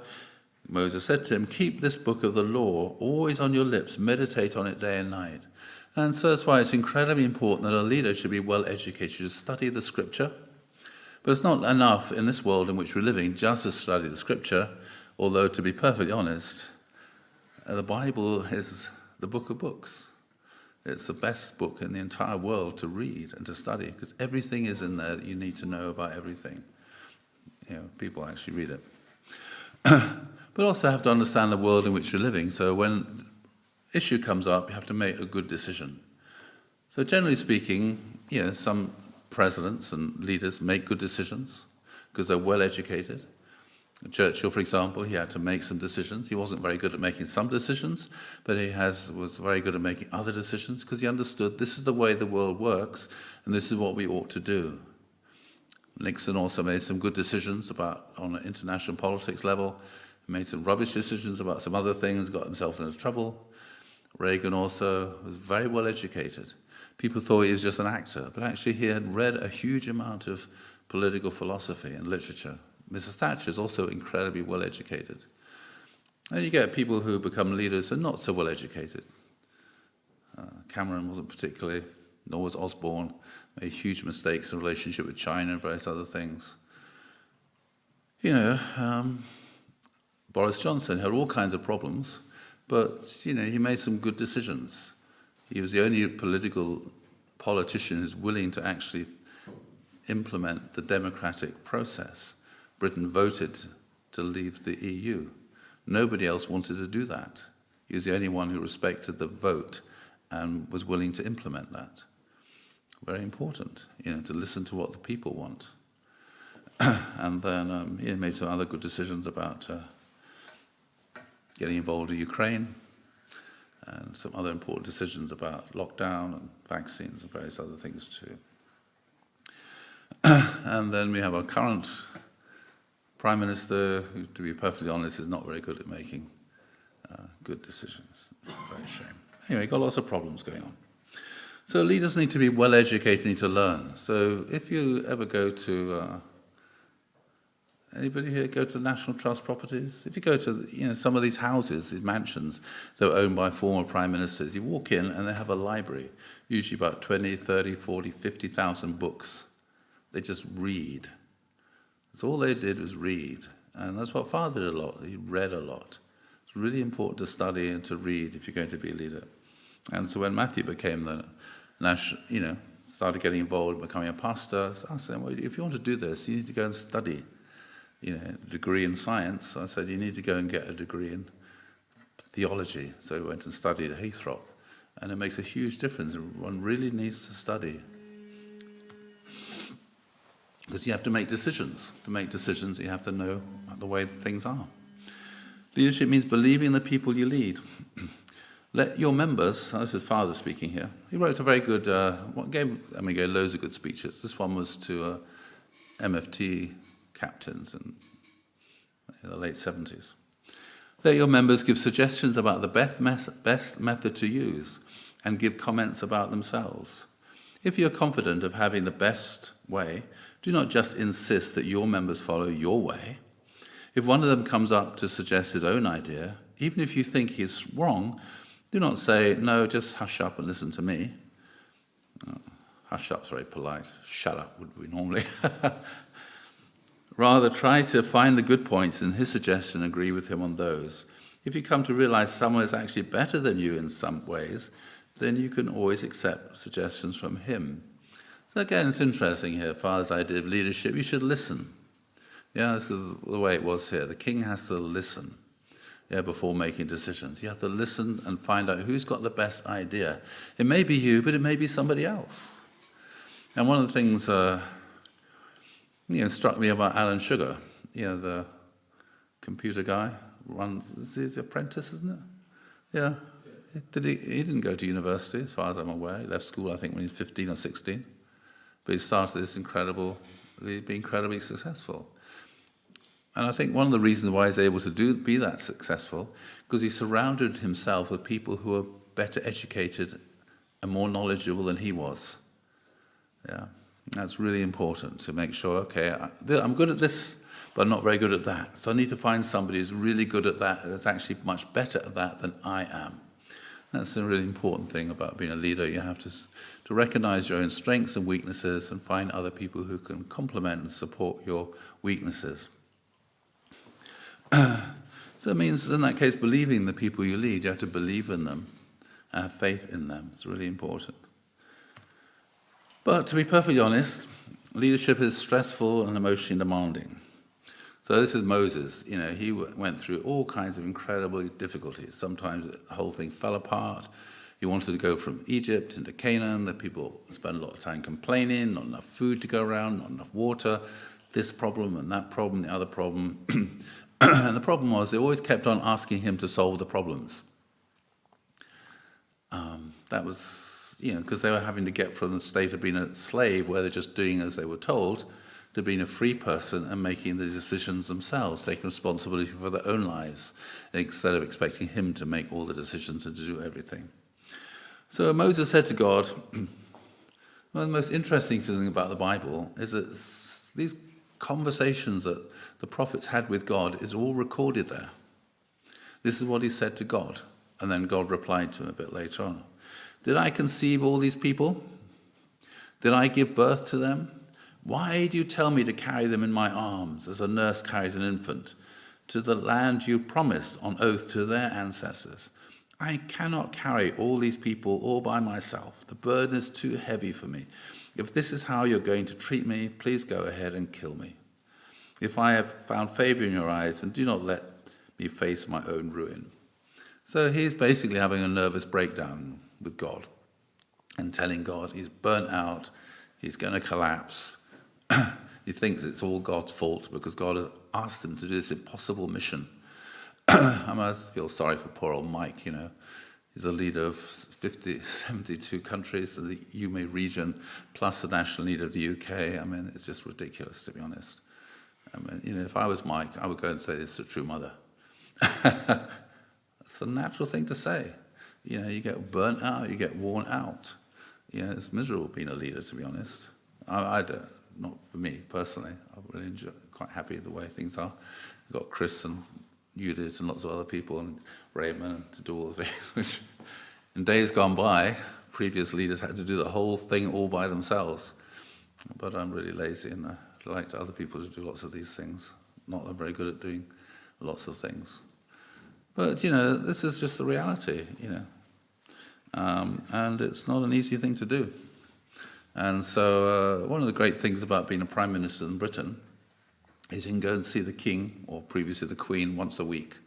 Moses said to him, keep this book of the law always on your lips, meditate on it day and night. And so that's why it's incredibly important that a leader should be well educated, should study the scripture. But it's not enough in this world in which we're living just to study the scripture, although to be perfectly honest, the Bible is the book of books. It's the best book in the entire world to read and to study, because everything is in there that you need to know about everything. People actually read it. But also have to understand the world in which you're living. So when issue comes up, you have to make a good decision. So generally speaking, some presidents and leaders make good decisions because they're well educated. Churchill, for example, he had to make some decisions. He wasn't very good at making some decisions, but he was very good at making other decisions because he understood this is the way the world works and this is what we ought to do. Nixon also made some good decisions on an international politics level. He made some rubbish decisions about some other things, got himself into trouble. Reagan also was very well educated. People thought he was just an actor, but actually he had read a huge amount of political philosophy and literature. Mrs. Thatcher is also incredibly well educated. And you get people who become leaders who are not so well educated. Cameron wasn't particularly, nor was Osborne, made huge mistakes in relationship with China and various other things. Boris Johnson had all kinds of problems, but he made some good decisions. He was the only politician who's willing to actually implement the democratic process. Britain voted to leave the EU. Nobody else wanted to do that. He was the only one who respected the vote and was willing to implement that. Very important, to listen to what the people want. And then he made some other good decisions about getting involved in Ukraine, and some other important decisions about lockdown and vaccines and various other things too. And then we have our current Prime Minister, who, to be perfectly honest, is not very good at making good decisions. Very shame. Anyway, got lots of problems going on. So leaders need to be well educated, need to learn. So if you ever go to Anybody here go to National Trust properties? If you go to some of these houses, these mansions that are owned by former prime ministers, you walk in and they have a library, usually about 20, 30, 40, 50,000 books. They just read. That's all they did was read. And that's what Father did a lot. He read a lot. It's really important to study and to read if you're going to be a leader. And so when Matthew became the national, started getting involved in becoming a pastor, I said, well, if you want to do this, you need to go and study. A degree in science. So I said, you need to go and get a degree in theology. So we went and studied at Harrow. And it makes a huge difference. One really needs to study. Because you have to make decisions. To make decisions, you have to know the way things are. Leadership means believing the people you lead. Let your members, this is Father speaking here, he wrote a very good, gave loads of good speeches. This one was to MFT captains in the late 70s. Let your members give suggestions about the best method to use and give comments about themselves. If you're confident of having the best way, do not just insist that your members follow your way. If one of them comes up to suggest his own idea, even if you think he's wrong, do not say, no, just hush up and listen to me. Hush up's very polite. Shut up would we normally. Rather, try to find the good points in his suggestion and agree with him on those. If you come to realize someone is actually better than you in some ways, then you can always accept suggestions from him. So again, it's interesting here, Father's idea of leadership. You should listen. This is the way it was here. The king has to listen before making decisions. You have to listen and find out who's got the best idea. It may be you, but it may be somebody else. And one of the things struck me about Alan Sugar, the computer guy, is he the apprentice, isn't it? Yeah. He didn't go to university, as far as I'm aware. He left school, I think, when he was 15 or 16. But he started this be incredibly successful. And I think one of the reasons why he's able to be that successful, because he surrounded himself with people who were better educated and more knowledgeable than he was. Yeah. That's really important to make sure, okay, I'm good at this, but I'm not very good at that. So I need to find somebody who's really good at that, that's actually much better at that than I am. That's a really important thing about being a leader. You have to recognize your own strengths and weaknesses and find other people who can complement and support your weaknesses. So it means, in that case, believing the people you lead. You have to believe in them and have faith in them. It's really important. But to be perfectly honest, leadership is stressful and emotionally demanding. So this is Moses. He went through all kinds of incredible difficulties. Sometimes the whole thing fell apart. He wanted to go from Egypt into Canaan. The people spent a lot of time complaining, not enough food to go around, not enough water, this problem and that problem, the other problem. And the problem was they always kept on asking him to solve the problems. That was, because they were having to get from the state of being a slave, where they're just doing as they were told, to being a free person and making the decisions themselves, taking responsibility for their own lives, instead of expecting him to make all the decisions and to do everything. So Moses said to God, one of the most interesting things about the Bible is that these conversations that the prophets had with God is all recorded there. This is what he said to God. And then God replied to him a bit later on. Did I conceive all these people? Did I give birth to them? Why do you tell me to carry them in my arms as a nurse carries an infant to the land you promised on oath to their ancestors? I cannot carry all these people all by myself. The burden is too heavy for me. If this is how you're going to treat me, please go ahead and kill me. If I have found favor in your eyes, then do not let me face my own ruin. So he's basically having a nervous breakdown with God and telling God he's burnt out, he's going to collapse. He thinks it's all God's fault because God has asked him to do this impossible mission. I feel sorry for poor old Mike, He's a leader of 72 countries in the UME region, plus the national leader of the UK. It's just ridiculous, to be honest. If I was Mike, I would go and say this to a true mother. It's a natural thing to say. You get burnt out, you get worn out. It's miserable being a leader, to be honest. I don't, not for me personally. I really quite happy the way things are. We've got Chris and Judith and lots of other people and Raymond to do all the things, which in days gone by, previous leaders had to do the whole thing all by themselves. But I'm really lazy and I like other people to do lots of these things. Not that I'm very good at doing lots of things. But, this is just the reality, and it's not an easy thing to do. And so one of the great things about being a Prime Minister in Britain is you can go and see the King, or previously the Queen, once a week.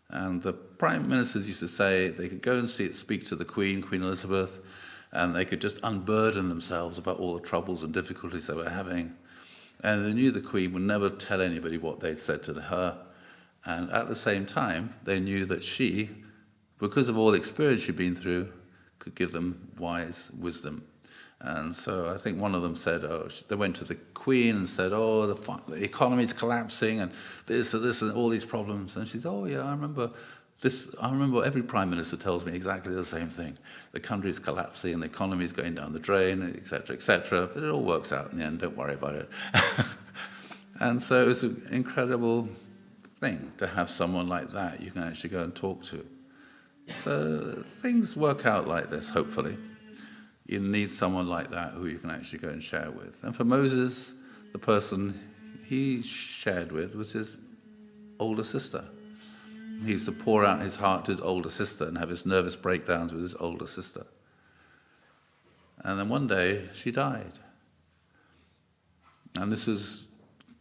And the Prime Ministers used to say they could go and speak to the Queen, Queen Elizabeth, and they could just unburden themselves about all the troubles and difficulties they were having. And they knew the Queen would never tell anybody what they'd said to her. And at the same time, they knew that she, because of all the experience she'd been through, could give them wise wisdom. And so I think one of them said, they went to the Queen and said, the economy's collapsing and this and all these problems. And she said, I remember this. I remember every Prime Minister tells me exactly the same thing. The country's collapsing and the economy's going down the drain, etc., but it all works out in the end, don't worry about it. And so it was an incredible thing to have someone like that you can actually go and talk to. So things work out like this, hopefully. You need someone like that who you can actually go and share with. And for Moses, the person he shared with was his older sister. He used to pour out his heart to his older sister and have his nervous breakdowns with his older sister. And then one day, she died. And this is,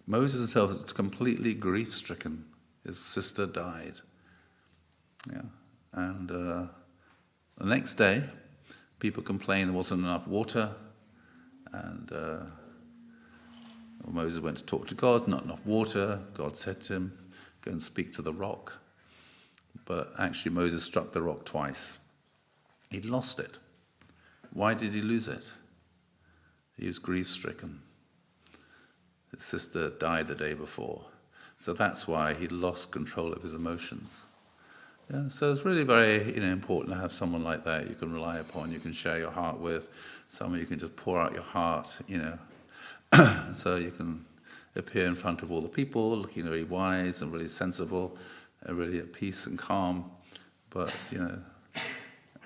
Moses himself is completely grief-stricken. His sister died. Yeah. And the next day, people complained there wasn't enough water, and Moses went to talk to God, not enough water. God said to him, go and speak to the rock. But actually Moses struck the rock twice. He'd lost it. Why did he lose it? He was grief-stricken. His sister died the day before. So that's why he lost control of his emotions. Yeah, so it's really very important to have someone like that you can rely upon, you can share your heart with, someone you can just pour out your heart, so you can appear in front of all the people, looking really wise and really sensible, and really at peace and calm. But, you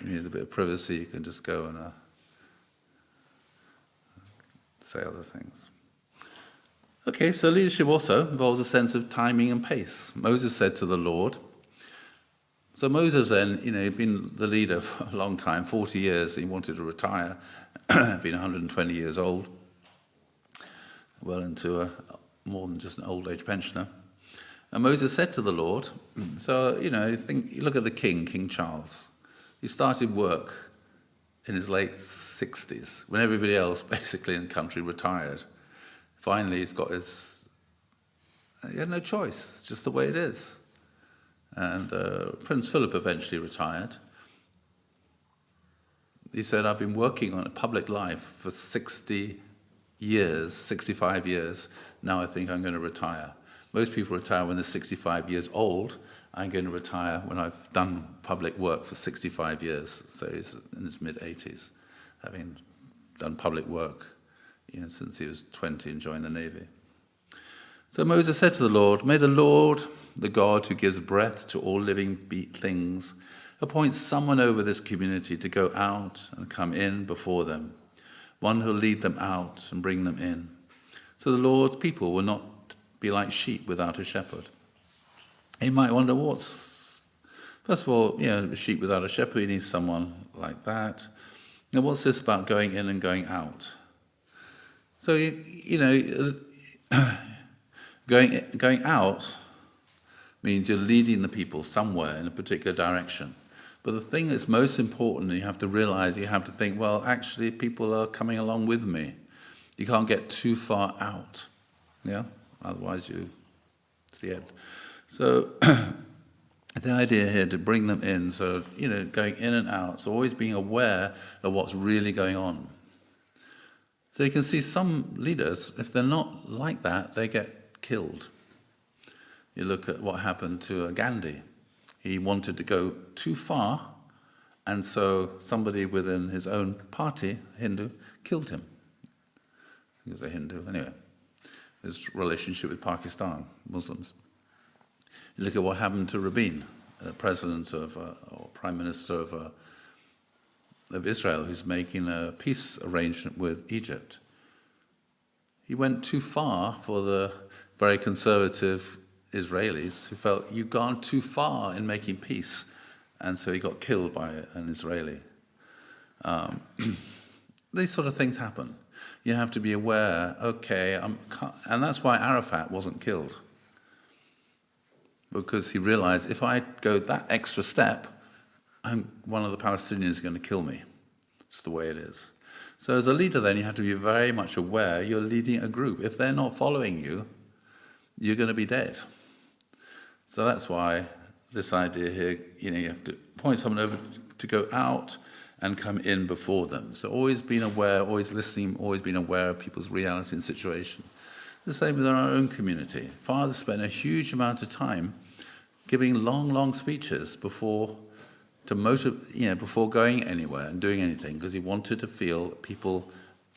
need a bit of privacy, you can just go and say other things. Okay, so leadership also involves a sense of timing and pace. Moses said to the Lord, so Moses then, he'd been the leader for a long time, 40 years. He wanted to retire, been 120 years old, well into more than just an old age pensioner. And Moses said to the Lord, so, you look at the king, King Charles. He started work in his late 60s, when everybody else basically in the country retired. Finally, he had no choice. It's just the way it is. And Prince Philip eventually retired. He said, I've been working on a public life for 65 years. Now I think I'm going to retire. Most people retire when they're 65 years old. I'm going to retire when I've done public work for 65 years. So he's in his mid-80s, having done public work since he was 20 and joined the Navy. So Moses said to the Lord, may the Lord, the God who gives breath to all living things, appoint someone over this community to go out and come in before them, one who will lead them out and bring them in. So the Lord's people will not be like sheep without a shepherd. You might wonder, first of all, a sheep without a shepherd, you need someone like that. Now, what's this about going in and going out? So, going out means you're leading the people somewhere in a particular direction. But the thing that's most important, you have to realize, you have to think, well, actually, people are coming along with me. You can't get too far out, otherwise it's the end. So the idea here to bring them in, so, going in and out, so always being aware of what's really going on. So you can see some leaders, if they're not like that, they get killed. You look at what happened to Gandhi. He wanted to go too far, and so somebody within his own party, Hindu, killed him. He was a Hindu, anyway. his relationship with Pakistan, Muslims. You look at what happened to Rabin, president of, or prime minister of Israel, who's making a peace arrangement with Egypt. He went too far for the very conservative Israelis who felt you've gone too far in making peace, and so he got killed by an Israeli. These sort of things happen. You have to be aware, okay, and that's why Arafat wasn't killed. Because he realized, if I go that extra step, one of the Palestinians is going to kill me. It's the way it is. So as a leader then, you have to be very much aware you're leading a group. If they're not following you, you're going to be dead. So that's why this idea here, you have to point someone over to go out and come in before them. So always being aware, always listening, always being aware of people's reality and situation. The same with our own community. Father spent a huge amount of time giving long, long speeches before going anywhere and doing anything, because he wanted to feel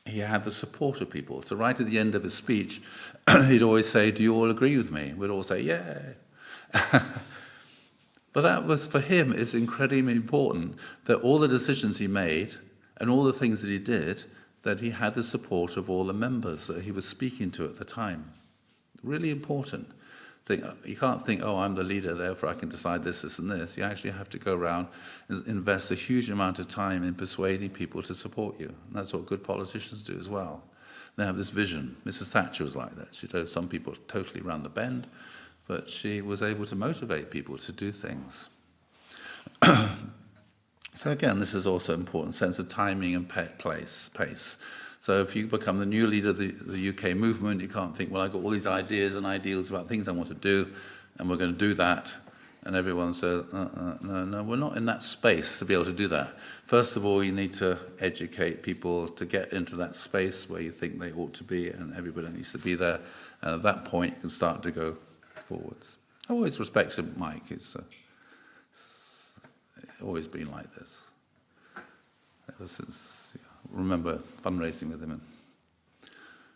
he had the support of people. So right at the end of his speech, he'd always say, "Do you all agree with me?" We'd all say, "Yeah." But that was, for him, it's incredibly important that all the decisions he made and all the things that he did, that he had the support of all the members that he was speaking to at the time. Really important. You can't think, oh, I'm the leader, therefore I can decide this, this, and this. You actually have to go around and invest a huge amount of time in persuading people to support you. And that's what good politicians do as well. They have this vision. Mrs. Thatcher was like that. She drove some people totally around the bend, but she was able to motivate people to do things. So again, this is also an important sense of timing and pace. So if you become the new leader of the UK movement, you can't think, well, I've got all these ideas and ideals about things I want to do, and we're going to do that. And everyone says, no, we're not in that space to be able to do that. First of all, you need to educate people to get into that space where you think they ought to be, and everybody needs to be there. And at that point, you can start to go forwards. I've always respected Mike. It's always been like this. Ever since, I remember fundraising with him, and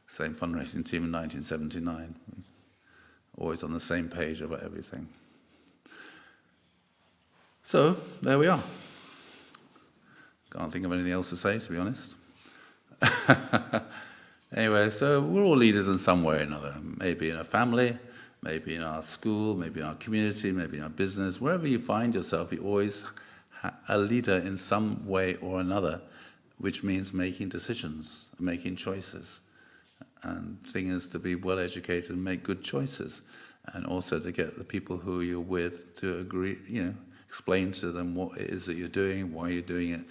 same fundraising team in 1979. Always on the same page about everything. So, there we are. Can't think of anything else to say, to be honest. Anyway, so we're all leaders in some way or another. Maybe in a family, maybe in our school, maybe in our community, maybe in our business. Wherever you find yourself, you always a leader in some way or another, which means making decisions, making choices. And the thing is to be well educated and make good choices. And also to get the people who you're with to agree, explain to them what it is that you're doing, why you're doing it.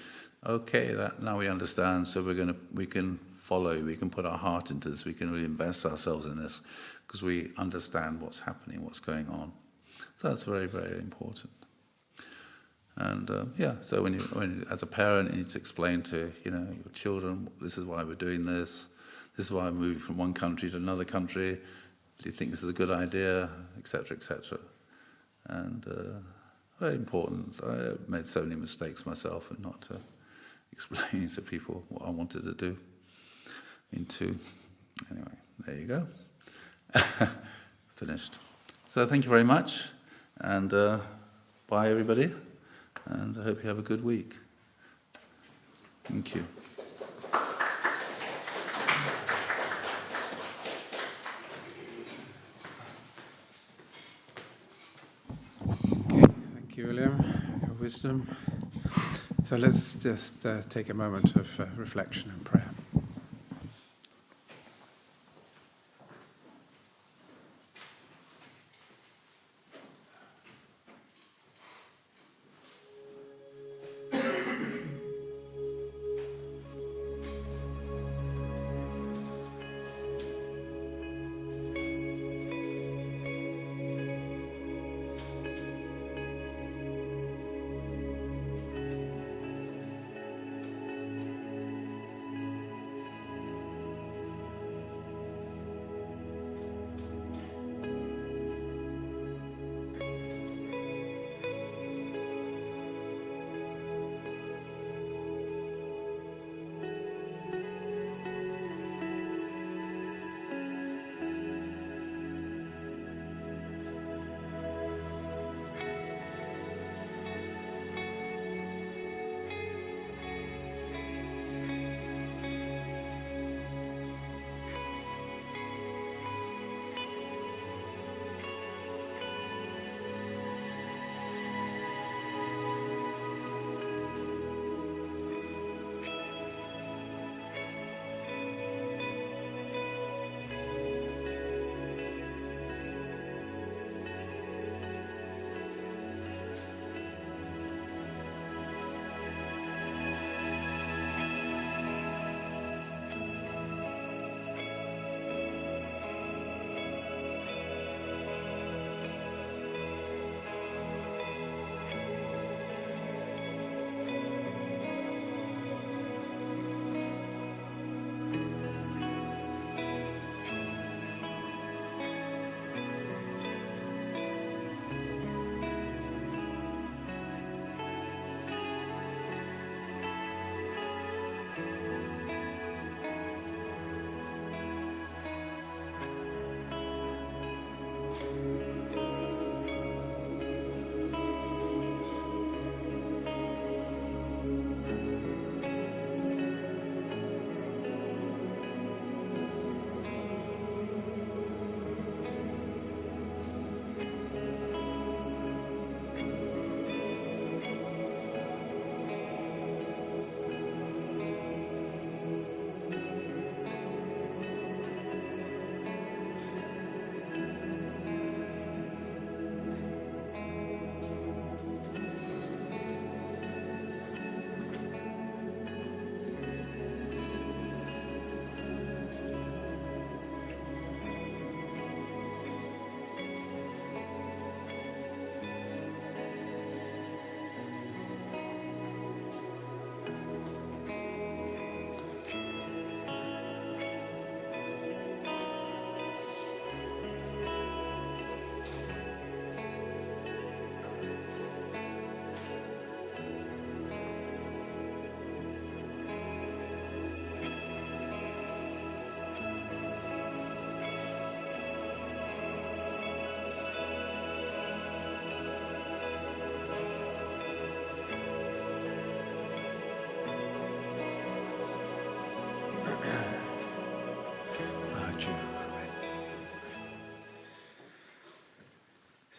Okay, now we understand, so we can follow, we can put our heart into this, we can really invest ourselves in this, because we understand what's happening, what's going on. So that's very, very important. And so when you, as a parent, you need to explain to your children, this is why we're doing this is why we're moving from one country to another country, do you think this is a good idea, etc., etc. And very important. I made so many mistakes myself and not explaining to people what I wanted to do. Anyway, there you go. Finished. So thank you very much, and bye everybody, and I hope you have a good week. Thank you. Thank you, William, your wisdom. So let's just take a moment of reflection and prayer.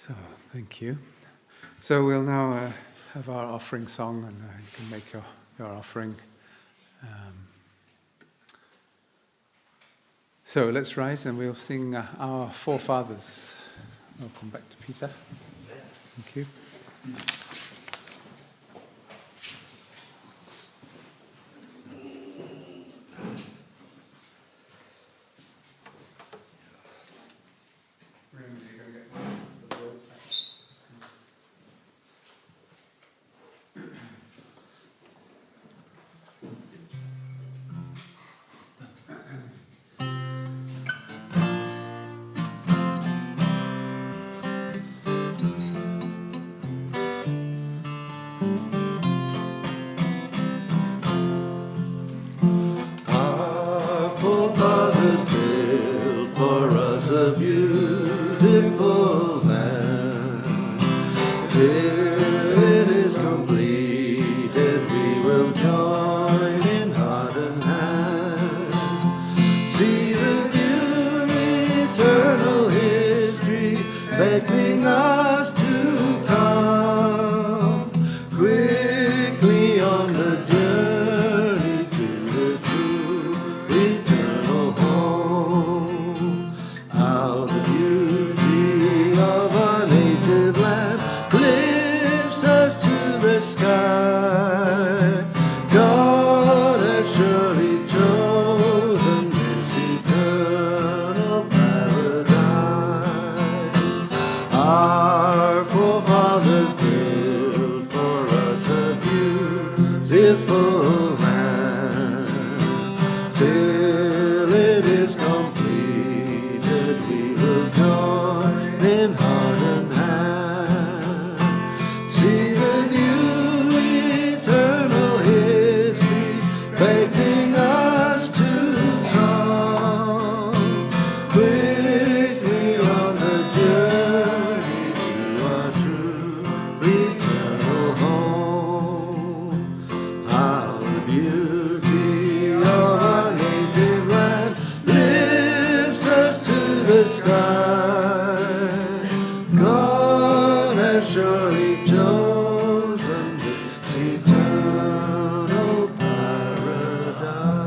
So, thank you. So we'll now have our offering song, and you can make your offering. So let's rise and we'll sing Our Forefathers. Welcome back to Peter. Thank you. Our forefathers built for us a beautiful land. Till it is completed, we will join in heart and hand. See the new eternal history beckoning us to come quickly on the journey to the true eternal home. How the beauty of our native land lifts us to the sky. God has surely chosen this eternal paradise. Our forefathers built for us a beautiful land. Till it is completed, we will join in heart and hand. See the new eternal history beckoning us to come quickly on the journey to our true eternal home. How the beauty of our native land lifts us to the sky. God has surely chosen this eternal paradise.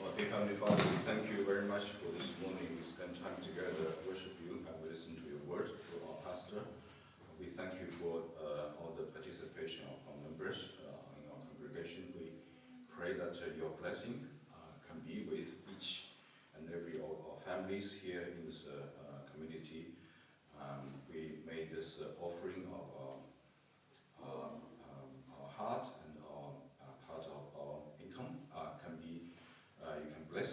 Our dear Heavenly Father, we thank you very much for this morning. We spend time together, worship you, and we listen to your word through our pastor. We thank you for all the participation of our members in our congregation. We pray that your blessing can be with each and every of our families here in this community. We made this offering of our heart and our part of our income can be you can bless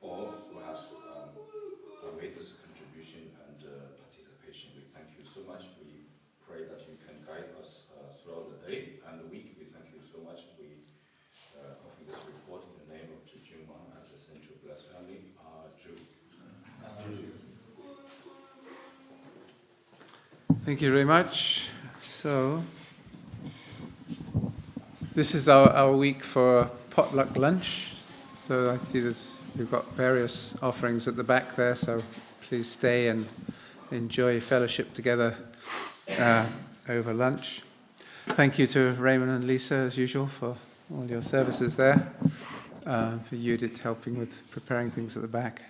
all who has made this contribution and participation. We thank you so much. We pray that you can guide us throughout the day and the week. We thank you so much. We offer this report in the name of Jujuma as a central blessed family. Jew. Thank you very much. So, this is our week for potluck lunch. So I see we've got various offerings at the back there, so please stay and enjoy fellowship together over lunch. Thank you to Raymond and Lisa, as usual, for all your services there. For Judith helping with preparing things at the back.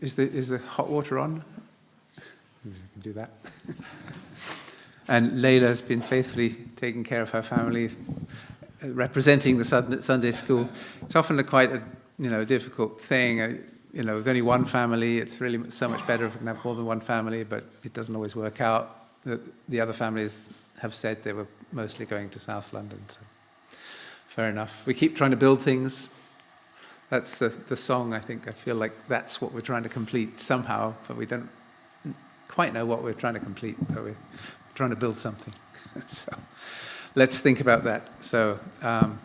Is the hot water on? We can do that. And Layla has been faithfully taking care of her family, representing the Sunday school. It's often quite a difficult thing. With only one family, it's really so much better if we can have more than one family, but it doesn't always work out. The other families have said they were mostly going to South London, so fair enough. We keep trying to build things. That's the song, I think. I feel like that's what we're trying to complete somehow, but we don't quite know what we're trying to complete, but we're trying to build something. So let's think about that. So I'd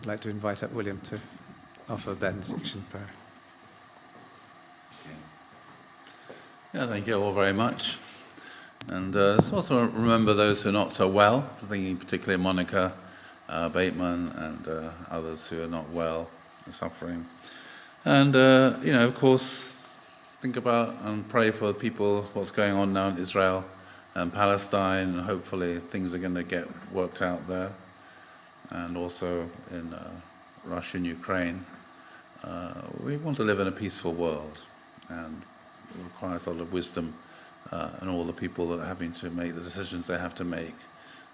like to invite up William to offer a benediction prayer. Yeah, thank you all very much. And let's also remember those who are not so well, thinking particularly Monica Bateman and others who are not well and suffering. And, of course, think about and pray for people, what's going on now in Israel and Palestine, and hopefully things are going to get worked out there. And also in Russia and Ukraine. We want to live in a peaceful world, and it requires a lot of wisdom and all the people that are having to make the decisions they have to make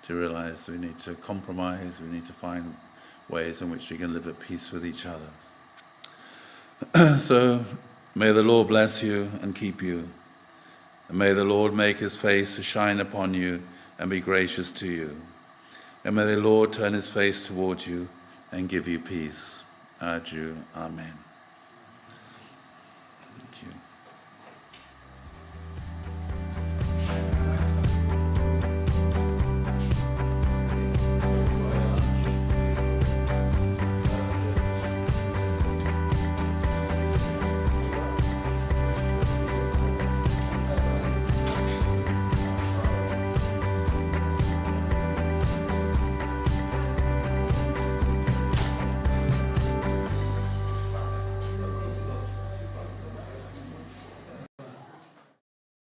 to realize we need to compromise, we need to find ways in which we can live at peace with each other. So may the Lord bless you and keep you, and may the Lord make his face to shine upon you and be gracious to you, and may the Lord turn his face towards you and give you peace. Adieu. Amen.